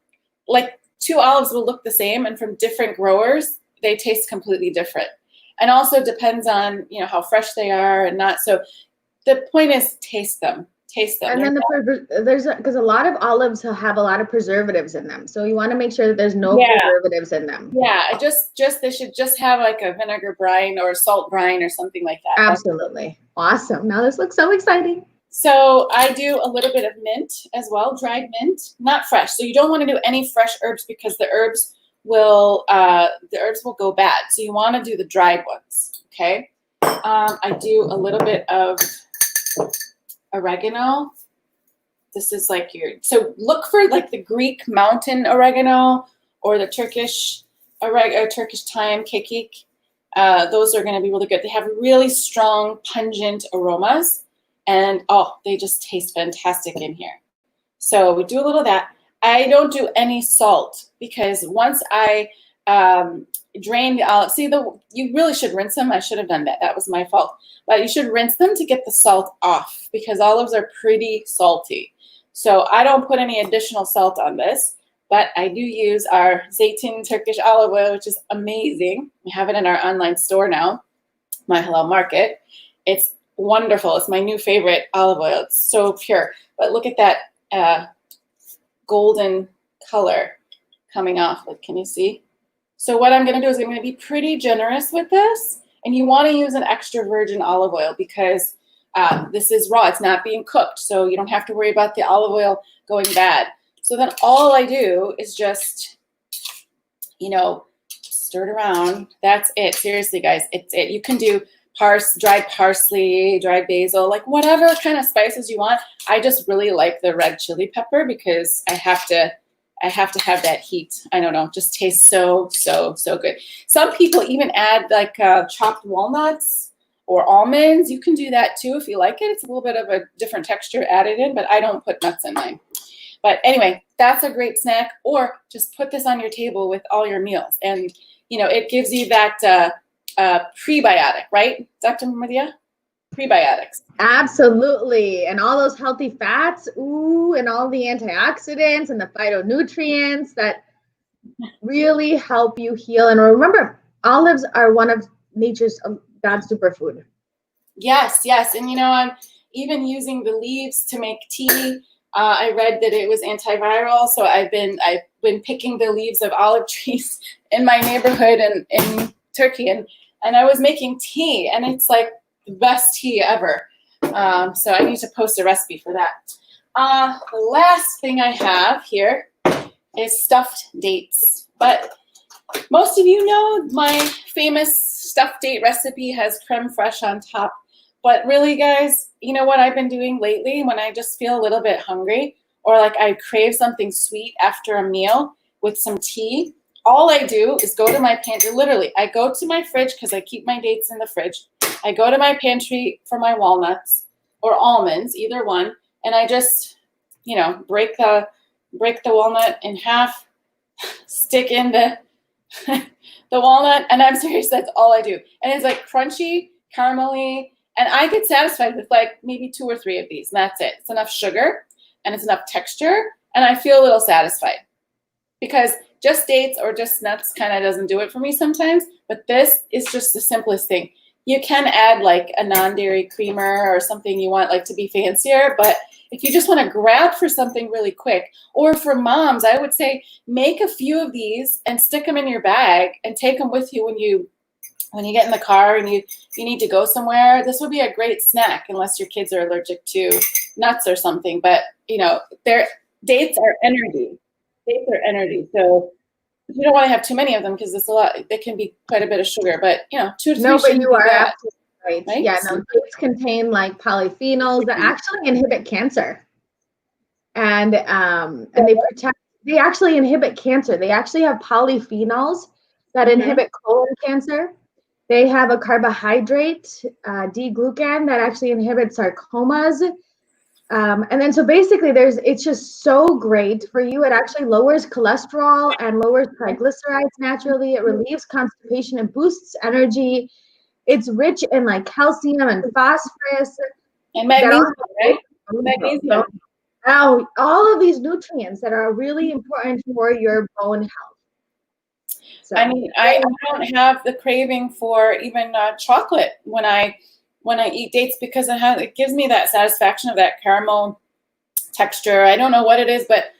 two olives will look the same, and from different growers, they taste completely different. And also depends on, you know, how fresh they are and not. So the point is taste them.
And then because a lot of olives have a lot of preservatives in them. So you want to make sure that there's no preservatives in them.
Yeah, they should just have like a vinegar brine or salt brine or something like that.
Absolutely. Awesome. Now this looks so exciting.
So I do a little bit of mint as well, dried mint, not fresh. So you don't want to do any fresh herbs because the herbs will go bad. So you want to do the dried ones, okay? I do a little bit of oregano. This is like so look for like the Greek mountain oregano or the Turkish thyme, kekik. Those are going to be really good. They have really strong, pungent aromas, and they just taste fantastic in here. So we do a little of that. I don't do any salt because once I drain the olives, you really should rinse them. I should have done that. That was my fault. But you should rinse them to get the salt off because olives are pretty salty. So I don't put any additional salt on this, but I do use our zeytin Turkish olive oil, which is amazing. We have it in our online store now, My Halal Market. It's wonderful. It's my new favorite olive oil. It's so pure. But look at that golden color coming off. Like, can you see? So what I'm going to do is I'm going to be pretty generous with this. And you want to use an extra virgin olive oil because this is raw. It's not being cooked. So you don't have to worry about the olive oil going bad. So then all I do is just, stir it around. That's it. Seriously, guys, it's it. You can do dried parsley, dried basil, like whatever kind of spices you want. I just really like the red chili pepper because I have to have that heat. I don't know, just tastes so good. Some people even add like chopped walnuts or almonds. You can do that too if you like it. It's a little bit of a different texture added in, but I don't put nuts in mine. But anyway, that's a great snack. Or just put this on your table with all your meals, and it gives you that prebiotic, right, Dr. Madia? Prebiotics.
Absolutely. And all those healthy fats, and all the antioxidants and the phytonutrients that really help you heal. And remember, olives are one of God's superfood.
Yes. And I'm even using the leaves to make tea. I read that it was antiviral, so I've been picking the leaves of olive trees in my neighborhood and in Turkey, and I was making tea, and it's like the best tea ever. So I need to post a recipe for that. The last thing I have here is stuffed dates. But most of you know my famous stuffed date recipe has creme fraiche on top. But really, guys, you know what I've been doing lately when I just feel a little bit hungry or like I crave something sweet after a meal with some tea? All I do is go to my pantry. Literally, I go to my fridge because I keep my dates in the fridge. I go to my pantry for my walnuts or almonds, either one, and I just, break the walnut in half, stick in the the walnut, and I'm serious, that's all I do. And it's like crunchy, caramelly, and I get satisfied with like maybe 2 or 3 of these, and that's it. It's enough sugar, and it's enough texture, and I feel a little satisfied. Because just dates or just nuts kind of doesn't do it for me sometimes. But this is just the simplest thing. You can add like a non-dairy creamer or something you want like to be fancier, but if you just want to grab for something really quick, or for moms, I would say make a few of these and stick them in your bag and take them with you when you get in the car and you need to go somewhere. This would be a great snack unless your kids are allergic to nuts or something. But dates are energy. Dates are energy. So you don't want to have too many of them because it's a lot. They can be quite a bit of sugar. But 2 to 3.
No, but you are
bad,
absolutely right.
right?
Yeah, no, dates contain like polyphenols that actually inhibit cancer, and they actually inhibit cancer. They actually have polyphenols that inhibit colon cancer. They have a carbohydrate, D-glucan, that actually inhibits sarcomas. And then so basically it's just so great for you. It actually lowers cholesterol and lowers triglycerides naturally. It relieves constipation and boosts energy. It's rich in like calcium and phosphorus.
And magnesium, right? Magnesium.
Now, all of these nutrients that are really important for your bone health. So,
I mean, I don't have the craving for even chocolate when I eat dates because it gives me that satisfaction of that caramel texture. I don't know what it is, but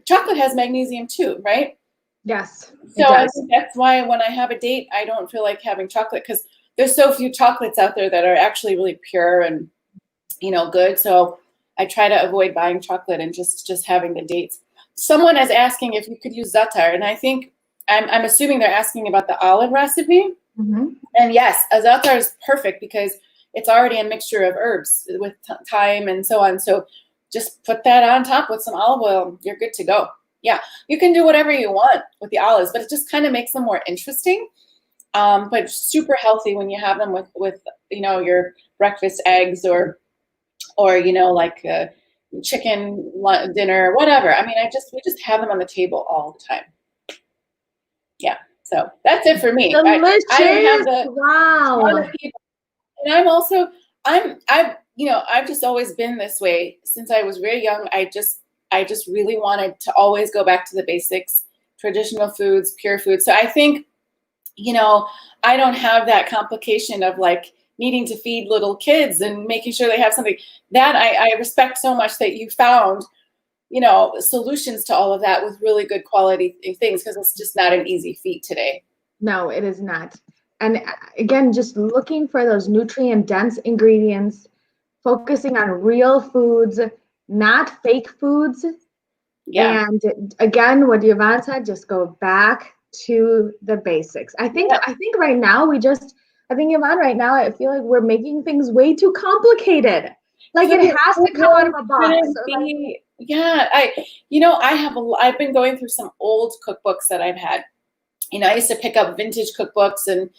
chocolate has magnesium too, right?
Yes.
So I think that's why when I have a date, I don't feel like having chocolate because there's so few chocolates out there that are actually really pure and good. So I try to avoid buying chocolate and just having the dates. Someone is asking if you could use za'atar, and I think I'm assuming they're asking about the olive recipe.
Mm-hmm.
And yes, a za'atar is perfect because it's already a mixture of herbs with thyme and so on. So just put that on top with some olive oil. You're good to go. Yeah, you can do whatever you want with the olives, but it just kind of makes them more interesting. But super healthy when you have them with your breakfast eggs or like chicken dinner, whatever. I mean, we just have them on the table all the time. Yeah, so that's it for me.
Delicious.
I have the
wow.
And I've just always been this way since I was very young. I just really wanted to always go back to the basics, traditional foods, pure food. So I think, I don't have that complication of like needing to feed little kids and making sure they have something. That I respect so much that you found, solutions to all of that with really good quality things, because it's just not an easy feat today.
No, it is not. And again, just looking for those nutrient-dense ingredients, focusing on real foods, not fake foods.
Yeah.
And again, what Yvonne said, just go back to the basics. I think right now I feel like we're making things way too complicated. Like it has to come out of a box.
I've been going through some old cookbooks that I've had. I used to pick up vintage cookbooks and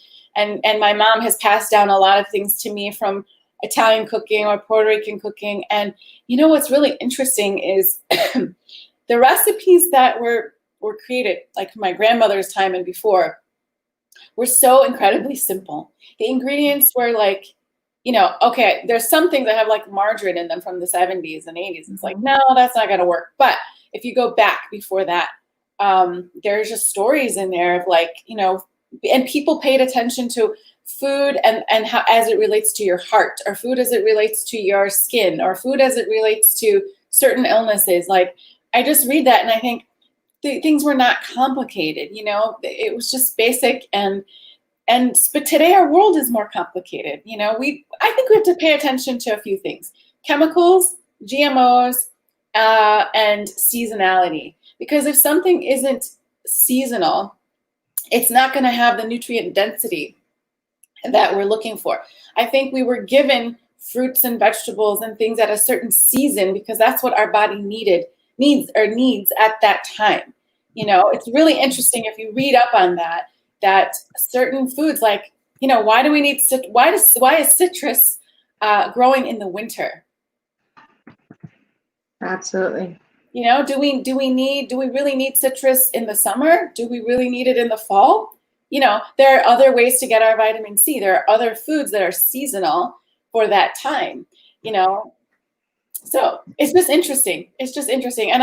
my mom has passed down a lot of things to me from Italian cooking or Puerto Rican cooking. And what's really interesting is the recipes that were created, like my grandmother's time and before, were so incredibly simple. The ingredients were like, okay, there's some things that have like margarine in them from the 70s and 80s. It's like, no, that's not going to work. But if you go back before that, there's just stories in there of like, and people paid attention to food and how, as it relates to your heart, or food as it relates to your skin, or food as it relates to certain illnesses. Like, I just read that and I think things were not complicated, it was just basic. But today our world is more complicated. I think we have to pay attention to a few things: chemicals, GMOs, and seasonality. Because if something isn't seasonal, it's not going to have the nutrient density that we're looking for. I think we were given fruits and vegetables and things at a certain season because that's what our body needs at that time. It's really interesting if you read up on that certain foods, like, why is citrus growing in the winter?
Absolutely.
Do we really need citrus in the summer? Do we really need it in the fall? There are other ways to get our vitamin C. There are other foods that are seasonal for that time, So it's just interesting. And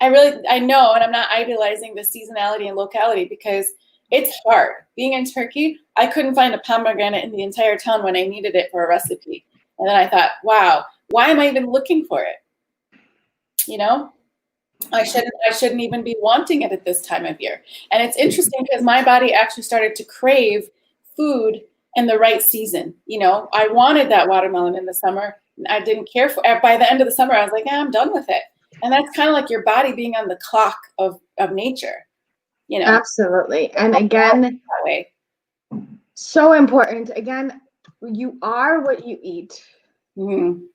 I know, and I'm not idealizing the seasonality and locality because it's hard. Being in Turkey, I couldn't find a pomegranate in the entire town when I needed it for a recipe. And then I thought, wow, why am I even looking for it? You know, I shouldn't even be wanting it at this time of year. And it's interesting because my body actually started to crave food in the right season. You know, I wanted that watermelon in the summer. I didn't care for it. By the end of the summer, I was like, I'm done with it. And that's kind of like your body being on the clock of nature, you know.
Absolutely. And again,
that way.
So important. Again, you are what you eat.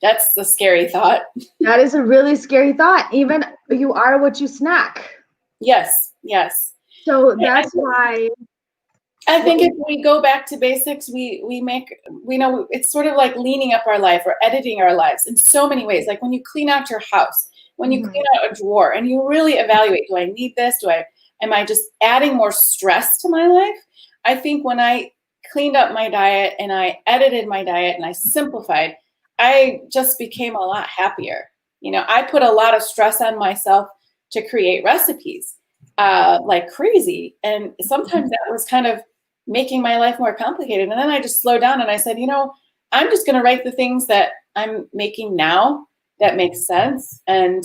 That's the scary thought.
That is a really scary thought. Even you are what you snack.
Yes, yes.
So that's why
I think if we go back to basics, we know it's sort of like leaning up our life or editing our lives in so many ways. Like when you clean out your house, when you clean out a drawer and you really evaluate, do I need this? Am I just adding more stress to my life? I think when I cleaned up my diet and I edited my diet and I simplified, I just became a lot happier. You know, I put a lot of stress on myself to create recipes like crazy. And sometimes that was kind of making my life more complicated. And then I just slowed down and I said, you know, I'm just going to write the things that I'm making now that makes sense. And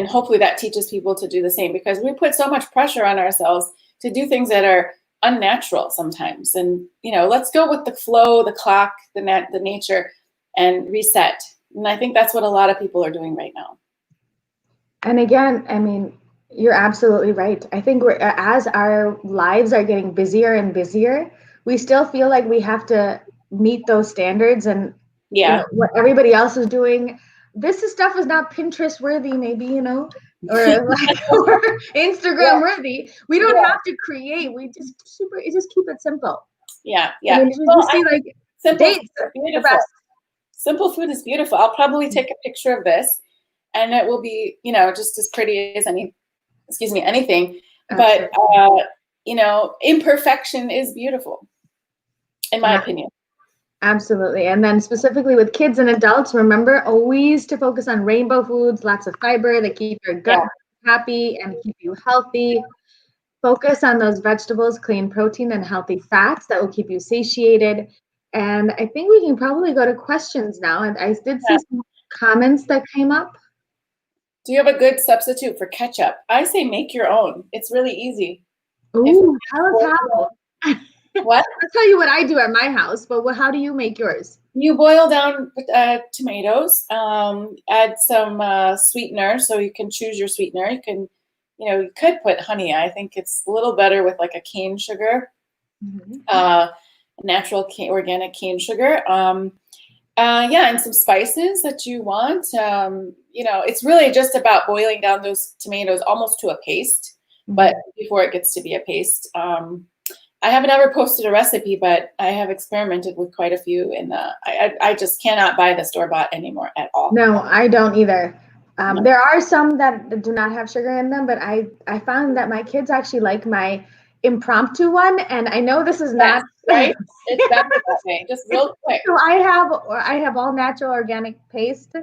hopefully that teaches people to do the same, because we put so much pressure on ourselves to do things that are unnatural sometimes. And, you know, let's go with the flow, the clock, the nature, and reset. And I think that's what a lot of people are doing right now.
And again, I mean, you're absolutely right. I think as our lives are getting busier and busier, we still feel like we have to meet those standards and you know, what everybody else is doing. This stuff is not Pinterest worthy, maybe, you know, or like or Instagram worthy. We don't have to create. We just keep it simple.
Yeah.
I mean, you see, like dates.
Simple food is beautiful. I'll probably take a picture of this, and it will be, you know, just as pretty as anything. But you know, imperfection is beautiful, in my opinion.
Absolutely. And then specifically with kids and adults, remember always to focus on rainbow foods, lots of fiber that keep your gut happy and keep you healthy. Focus on those vegetables, clean protein, and healthy fats that will keep you satiated. And I think we can probably go to questions now. And I did see some comments that came up.
Do you have a good substitute for ketchup? I say make your own. It's really easy.
Ooh, tell us how.
What?
I'll tell you what I do at my house, but how do you make yours?
You boil down tomatoes, add some sweetener, so you can choose your sweetener. You can, you know, you could put honey. I think it's a little better with like a cane sugar, natural organic cane sugar. And some spices that you want. You know, it's really just about boiling down those tomatoes almost to a paste, but before it gets to be a paste. I haven't ever posted a recipe, but I have experimented with quite a few, and I just cannot buy the store-bought anymore at all.
No, I don't either. There are some that do not have sugar in them, but I found that my kids actually like my impromptu one, and I know this is not
right. It's better that way, just real quick.
So I have all natural organic paste.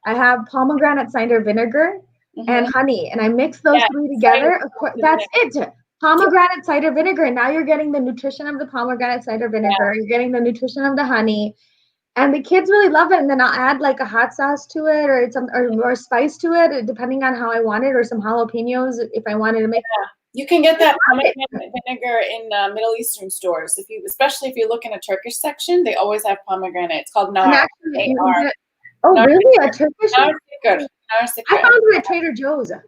I have pomegranate cider vinegar and honey, and I mix those three together. That's it. Pomegranate cider vinegar. And now you're getting the nutrition of the pomegranate cider vinegar. You're getting the nutrition of the honey. And the kids really love it. And then I'll add like a hot sauce to it or spice to it, depending on how I want it, or some jalapenos if I wanted to make
You can get that pomegranate vinegar in Middle Eastern stores. Especially if you look in a Turkish section, they always have pomegranate. It's called nar.
Oh, really? A Turkish one?
I
found it at Trader Joe's.
Did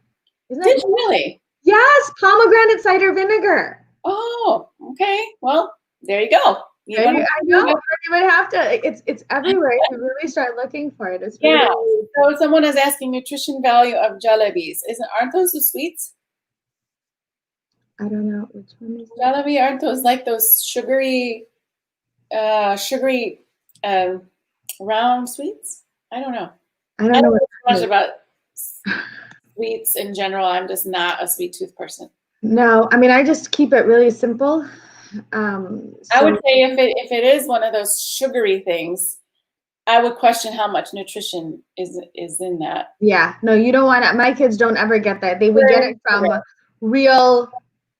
you really?
Yes, pomegranate cider vinegar.
Oh, okay. Well, there you go.
I know. You would have to. It's everywhere. You really start looking for it. It's really
So someone is asking nutrition value of jalebis. Aren't those the sweets?
I don't know which one is
jalebi. Aren't those like those sugary, round sweets? I don't know.
I don't know
much about sweets in general. I'm just not a sweet tooth person.
No, I mean, I just keep it really simple.
I would say if it is one of those sugary things, I would question how much nutrition is in that.
Yeah, no, you don't want to. My kids don't ever get that. They would get
Pure
it
sugar.
from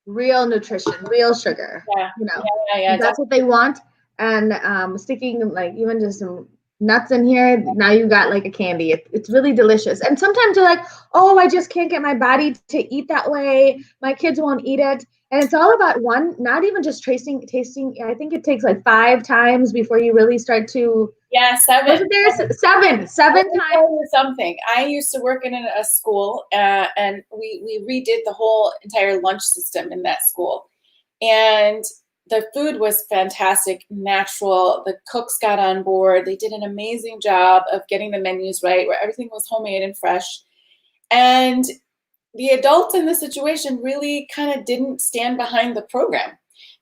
real nutrition, real sugar.
Yeah,
You know,
yeah,
that's what they want. And sticking like even just some nuts in here, now you got like a candy. It's really delicious. And sometimes you're like, oh, I just can't get my body to eat that way. My kids won't eat it. And it's all about one, not even just tasting. I think it takes like 5 times before you really start to.
yeah, 7.
Wasn't there seven
Let me
times?
tell you something. I used to work in a school, and we redid the whole entire lunch system in that school. And the food was fantastic, natural. The cooks got on board. They did an amazing job of getting the menus right, where everything was homemade and fresh. And the adults in the situation really kind of didn't stand behind the program.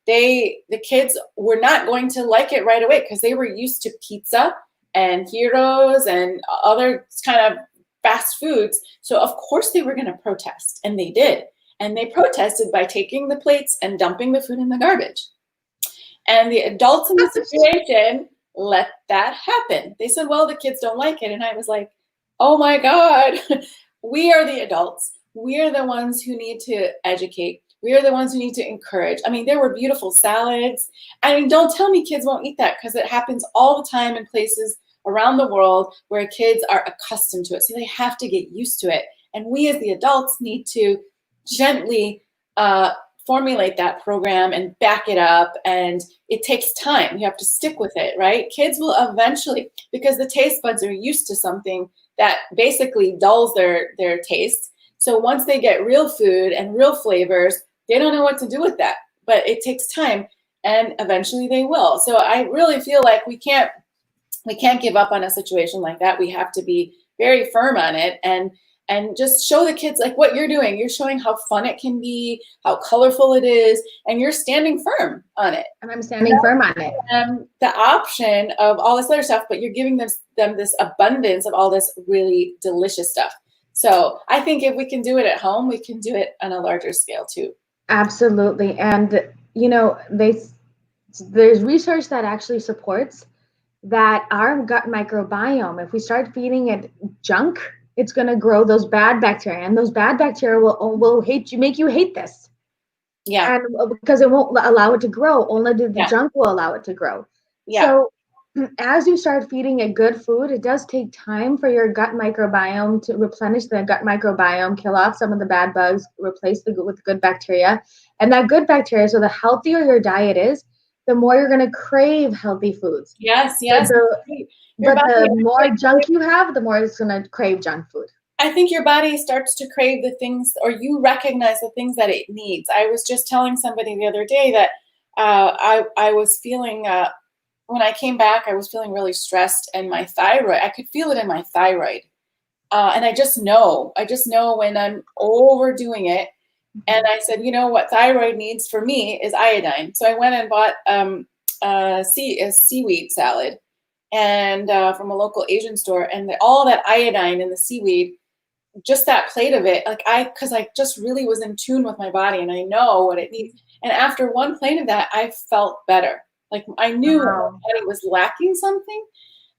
The kids were not going to like it right away because they were used to pizza and heroes and other kind of fast foods. So of course they were going to protest, and they did. And they protested by taking the plates and dumping the food in the garbage. And the adults in the situation let that happen. They said, well, the kids don't like it. And I was like, oh my God, we are the adults. We are the ones who need to educate. We are the ones who need to encourage. I mean, there were beautiful salads. I mean, don't tell me kids won't eat that, because it happens all the time in places around the world where kids are accustomed to it. So they have to get used to it. And we as the adults need to gently formulate that program and back it up. And it takes time. You have to stick with it, right? Kids will eventually, because the taste buds are used to something that basically dulls their taste. So once they get real food and real flavors, they don't know what to do with that. But it takes time, and eventually they will. So I really feel like we can't give up on a situation like that. We have to be very firm on it and just show the kids like what you're doing. You're showing how fun it can be, how colorful it is, and you're standing firm on it.
And I'm standing firm on it.
The option of all this other stuff, but you're giving them this abundance of all this really delicious stuff. So I think if we can do it at home, we can do it on a larger scale too.
Absolutely. And, you know, there's research that actually supports that our gut microbiome, if we start feeding it junk, it's going to grow those bad bacteria, and those bad bacteria will hate you, make you hate this.
Yeah.
And because it won't allow it to grow, only the junk will allow it to grow.
Yeah.
So as you start feeding it good food, it does take time for your gut microbiome to replenish the gut microbiome, kill off some of the bad bugs, replace with good bacteria. And that good bacteria, so the healthier your diet is, the more you're going to crave healthy foods.
Yes.
But the more junk you have, the more it's going to crave junk food.
I think your body starts to crave the things, or you recognize the things that it needs. I was just telling somebody the other day that I was feeling, when I came back, I was feeling really stressed, and my thyroid, I could feel it in my thyroid. And I just know when I'm overdoing it. And I said, you know what thyroid needs for me is iodine. So I went and bought a seaweed salad, and from a local Asian store, and all that iodine in the seaweed, just that plate of it, because I just really was in tune with my body, and I know what it needs. And after one plate of that, I felt better. Like I knew my body was lacking something.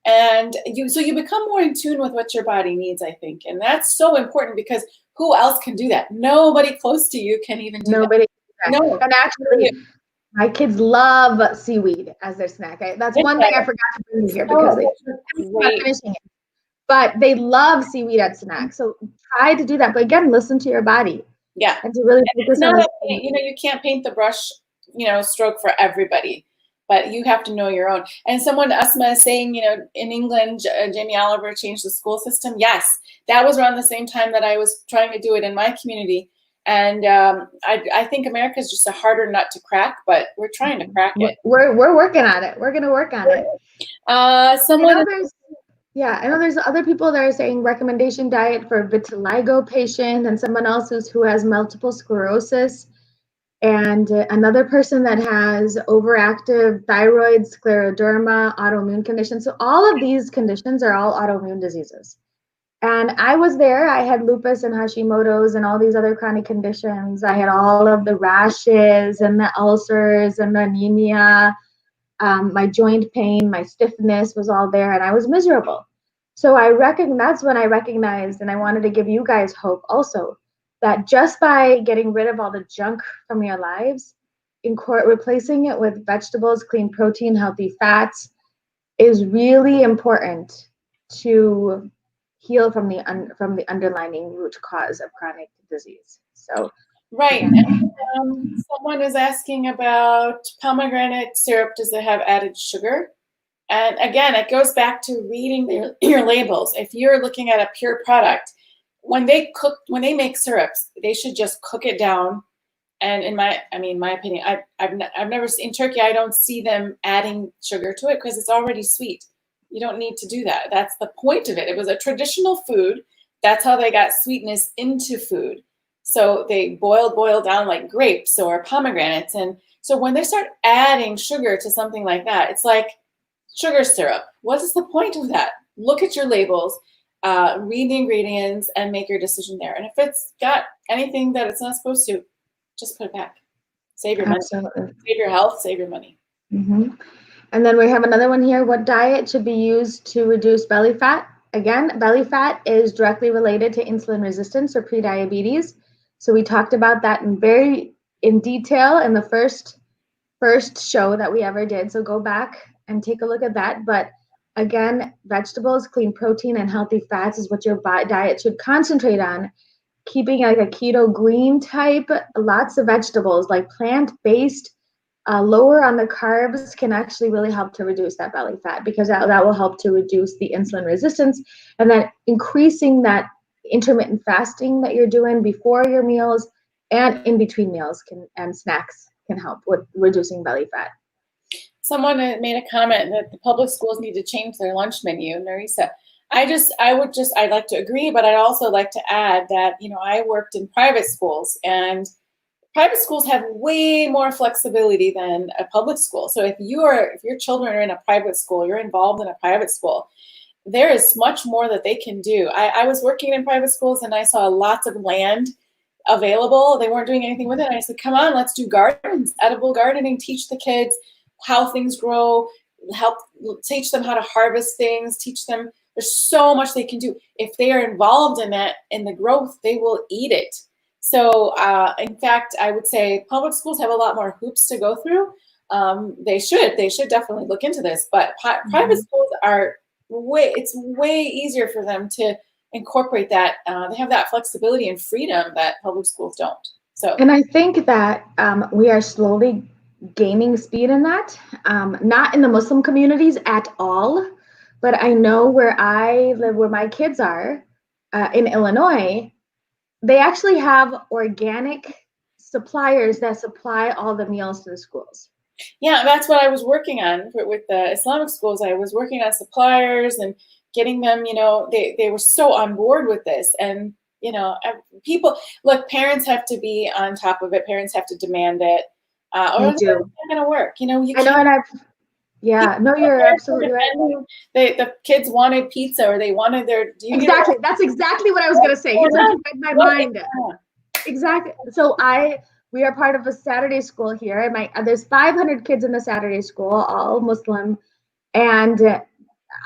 And you become more in tune with what your body needs, I think. And that's so important, because who else can do that? Nobody close to you can even do that.
No. And actually, my kids love seaweed as their snack. That's one thing I forgot to bring here, because they're not finishing it. But they love seaweed at snacks. So try to do that. But again, listen to your body.
Yeah.
And to really focus on
you can't paint the brush, stroke for everybody. But you have to know your own. And someone, Asma, is saying, in England, Jamie Oliver changed the school system. Yes, that was around the same time that I was trying to do it in my community. And I think America is just a harder nut to crack, but we're trying to crack it.
We're working on it. We're going to work on it. I know there's other people that are saying recommendation diet for vitiligo patient, and someone else who has multiple sclerosis. And another person that has overactive thyroid, scleroderma, autoimmune conditions. So all of these conditions are all autoimmune diseases. And I was there. I had lupus and Hashimoto's and all these other chronic conditions. I had all of the rashes and the ulcers and the anemia. My joint pain, my stiffness was all there, and I was miserable. So that's when I recognized, and I wanted to give you guys hope also, that just by getting rid of all the junk from your lives, replacing it with vegetables, clean protein, healthy fats is really important to heal from the underlying root cause of chronic disease. So
right.
yeah.
And, someone is asking about pomegranate syrup. Does it have added sugar? And again, it goes back to reading your labels. If you're looking at a pure product, when they make syrups, they should just cook it down. And in my opinion, I've never seen in Turkey. I don't see them adding sugar to it because it's already sweet. You don't need to do that. That's the point of it. It was a traditional food. That's how they got sweetness into food. So they boil down like grapes or pomegranates. And so when they start adding sugar to something like that, it's like sugar syrup. What is the point of that? Look at your labels, read the ingredients, and make your decision there. And if it's got anything that it's not supposed to, just put it back. Save your money.
Absolutely.
Save your health. Save your money.
Mm-hmm. And then we have another one here. What diet should be used to reduce belly fat? Again, belly fat is directly related to insulin resistance or prediabetes. So we talked about that in detail in the first show that we ever did. So go back and take a look at that. But again, vegetables, clean protein, and healthy fats is what your diet should concentrate on. Keeping like a keto green type, lots of vegetables, like plant-based, lower on the carbs can actually really help to reduce that belly fat, because that will help to reduce the insulin resistance, and then increasing that intermittent fasting that you're doing before your meals and in between meals and snacks can help with reducing belly fat.
Someone made a comment that the public schools need to change their lunch menu, Narisa. I'd like to agree, but I'd also like to add that, I worked in private schools, and private schools have way more flexibility than a public school. So if your children are in a private school, you're involved in a private school, there is much more that they can do. I was working in private schools, and I saw lots of land available. They weren't doing anything with it. And I said, come on, let's do gardens, edible gardening, teach the kids how things grow, help teach them how to harvest things, teach them. There's so much they can do. If they are involved in that, in the growth, they will eat it. So in fact, I would say public schools have a lot more hoops to go through. They should definitely look into this, but private schools it's way easier for them to incorporate that. They have that flexibility and freedom that public schools don't. So,
and I think that we are slowly gaining speed in that, not in the Muslim communities at all, but I know where I live, where my kids are, in Illinois, they actually have organic suppliers that supply all the meals to the schools.
Yeah, that's what I was working on with the Islamic schools. I was working on suppliers and getting them, they were so on board with this. And, people, look, parents have to be on top of it. Parents have to demand it. Or it's not going to work. You can't.
You're absolutely right.
The kids wanted pizza, or they wanted
exactly. That's exactly what I was going to say. You read my mind. Exactly. So we are part of a Saturday school here, and there's 500 kids in the Saturday school, all Muslim, and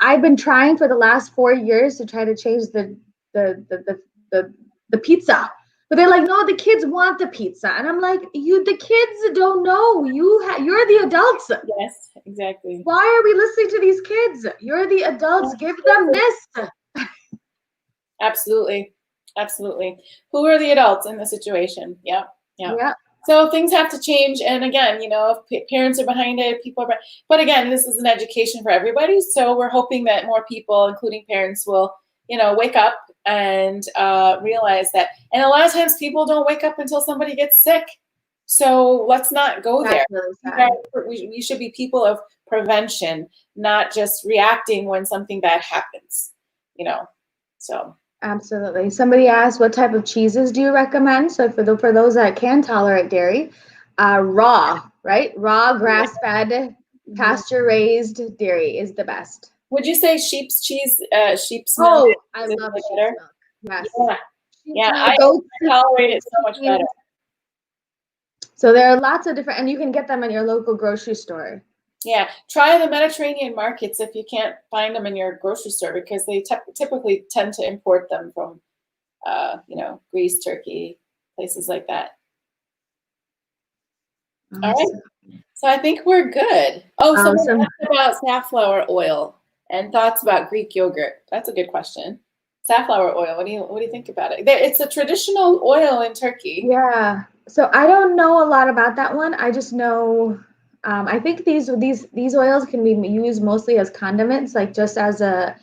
I've been trying for the last 4 years to try to change the pizza, but they're like, no, the kids want the pizza, and I'm like, the kids don't know. You're the adults.
Yes, exactly.
Why are we listening to these kids? You're the adults. Give them this.
Absolutely. Who are the adults in the situation? Yeah. So things have to change. And again, if parents are behind it, but again, this is an education for everybody. So we're hoping that more people, including parents, will, wake up and realize that. And a lot of times people don't wake up until somebody gets sick. So let's not go there. Really, we should be people of prevention, not just reacting when something bad happens, so.
Absolutely. Somebody asked, what type of cheeses do you recommend? So for those that can tolerate dairy, raw, right? Raw, grass-fed, pasture-raised dairy is the best.
Would you say sheep's cheese, sheep's milk?
Oh, I love sheep's milk. Yes.
Yeah, I tolerate it so much better.
So there are lots of different, and you can get them in your local grocery store.
Yeah, try the Mediterranean markets if you can't find them in your grocery store because they typically tend to import them from, Greece, Turkey, places like that. All right,
Awesome.
so I think we're good. Oh, someone
Awesome.
asked about safflower oil and thoughts about Greek yogurt. That's a good question. Safflower oil. What do you think about it? It's a traditional oil in Turkey.
Yeah. So I don't know a lot about that one. I just know I think these oils can be used mostly as condiments, like just as a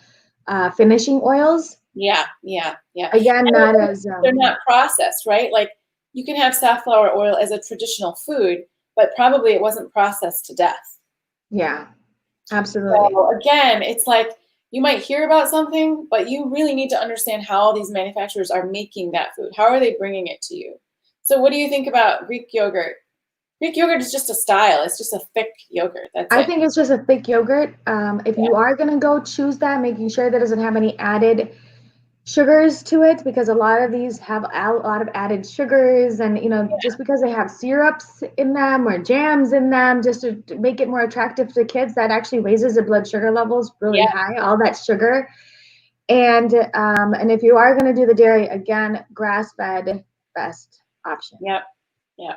finishing oils.
Yeah, yeah, yeah.
Again,
And
not as
they're not processed, right? Like you can have safflower oil as a traditional food, but probably it wasn't processed to death.
yeah, absolutely.
So again, it's like you might hear about something, but you really need to understand how these manufacturers are making that food. How are they bringing it to you? So what do you think about Greek yogurt? Greek yogurt is just a style. It's just a thick yogurt. That's
I
it.
think it's just a thick yogurt. If
Yeah.
you are gonna go choose that, making sure that it doesn't have any added sugars to it, because a lot of these have a lot of added sugars, and just because they have syrups in them or jams in them, just to make it more attractive to kids, that actually raises the blood sugar levels really
Yeah.
high, all that sugar. And if you are going to do the dairy, again, grass fed, best option.
Yep. Yeah.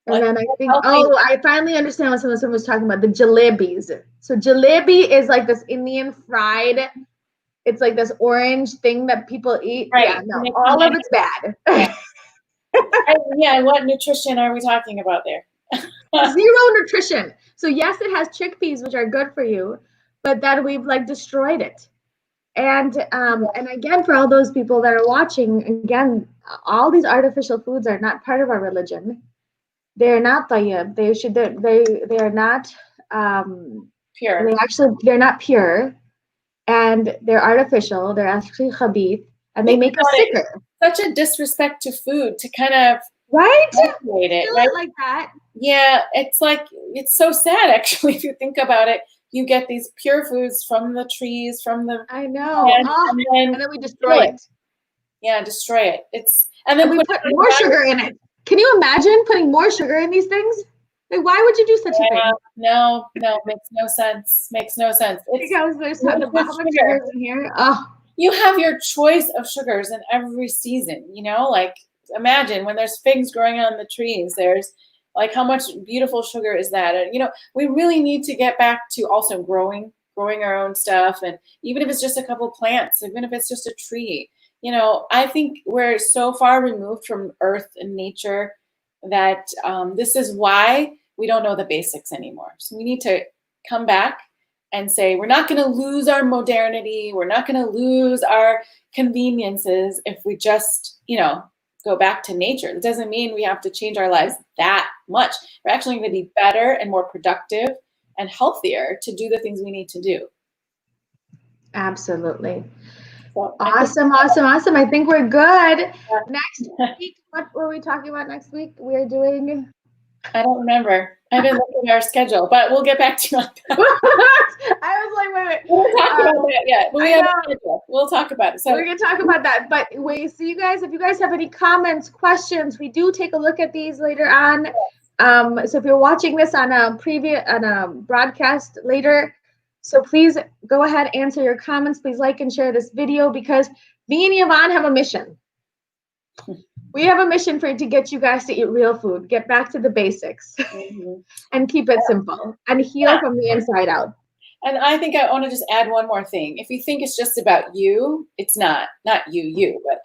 And
Let's
then I
get
think,
healthy.
oh, I finally understand what someone was talking about, the jalebis. So jalebi is like this Indian fried, it's like this orange thing that people eat.
Right.
Yeah, no, all of it's bad.
Yeah. Yeah, what nutrition are we talking about there?
Zero nutrition. So yes, it has chickpeas, which are good for you, but then we've like destroyed it. And again, for all those people that are watching, again, all these artificial foods are not part of our religion. They're not tayyib. They are not
Pure.
they're not pure, and they're artificial. They're actually khabith, and they
Think
make us
about it.
sicker.
Such a disrespect to food to kind of
Right?
manipulate it,
Feel
right?
it like that.
Yeah, it's like it's so sad actually if you think about it. You get these pure foods from the trees, from the
I know.
land,
Oh,
and
and then we
then
destroy
kill
it.
it. Yeah, destroy it. And then
And we
put
put
it in
more
batteries.
sugar in it. Can you imagine putting more sugar in these things? Like, why would you do such a thing?
No, makes no sense. Makes no sense. It's
Because there's
how
how much sugar is in here? Oh,
you have your choice of sugars in every season, like imagine when there's figs growing on the trees, there's like how much beautiful sugar is that? And we really need to get back to also growing our own stuff. And even if it's just a couple plants, even if it's just a tree, I think we're so far removed from earth and nature that this is why we don't know the basics anymore. So we need to come back and say, we're not going to lose our modernity. We're not going to lose our conveniences if we just, go back to nature. It doesn't mean we have to change our lives that much. We're actually going to be better and more productive and healthier to do the things we need to do.
absolutely.
So
Awesome. I think we're good. Next week, what were we talking about next week? We're doing.
I don't remember. I didn't look at our schedule, but we'll get back to you on that.
I was like, wait.
We'll talk about that. Yeah, we have a schedule. We'll talk about it. So
we're gonna talk about that. But wait, so you guys, if you guys have any comments, questions, we do take a look at these later on. So if you're watching this on a broadcast later, so please go ahead, answer your comments. Please like and share this video, because me and Yvonne have a mission. We have a mission to get you guys to eat real food, get back to the basics, and keep it simple, and heal from the inside out.
And I think I want to just add one more thing. If you think it's just about you, it's not you, but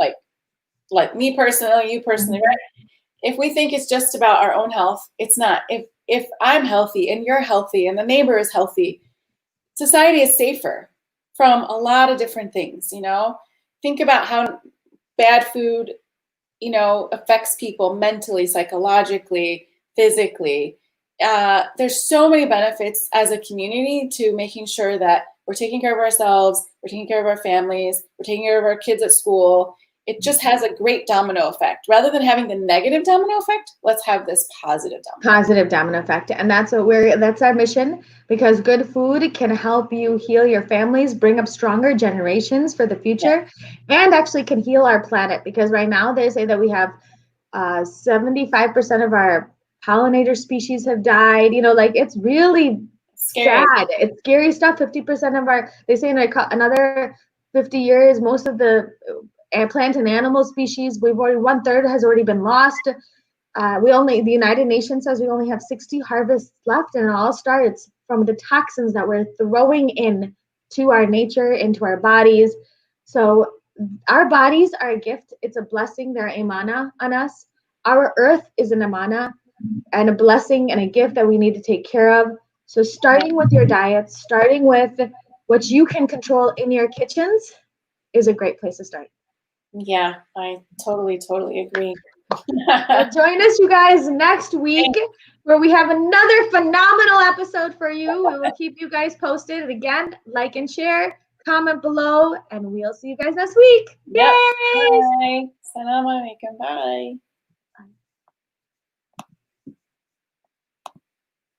like me personally, you personally, right? If we think it's just about our own health, it's not. If I'm healthy and you're healthy and the neighbor is healthy, society is safer from a lot of different things. Think about how bad food affects people mentally, psychologically, physically. There's so many benefits as a community to making sure that we're taking care of ourselves, we're taking care of our families, we're taking care of our kids at school. It just has a great domino effect. Rather than having the negative domino effect, let's have this positive domino
effect. And that's our mission, because good food can help you heal your families, bring up stronger generations for the future, and actually can heal our planet. Because right now they say that we have 75% of our pollinator species have died. It's really
Scary.
sad. It's scary stuff. 50% of they say in another 50 years, most of the plant and animal species, 1/3 has already been lost. The United Nations says we only have 60 harvests left, and it all starts from the toxins that we're throwing in to our nature, into our bodies. So our bodies are a gift. It's a blessing. They're amana on us. Our earth is an amana and a blessing and a gift that we need to take care of. So starting with your diet, starting with what you can control in your kitchens is a great place to start.
Yeah, I totally agree.
Join us, you guys, next week where we have another phenomenal episode for you. We will keep you guys posted. And again, like and share, comment below, and we'll see you guys next week.
Yep.
Yay!
Bye. Salam alaikum. Bye.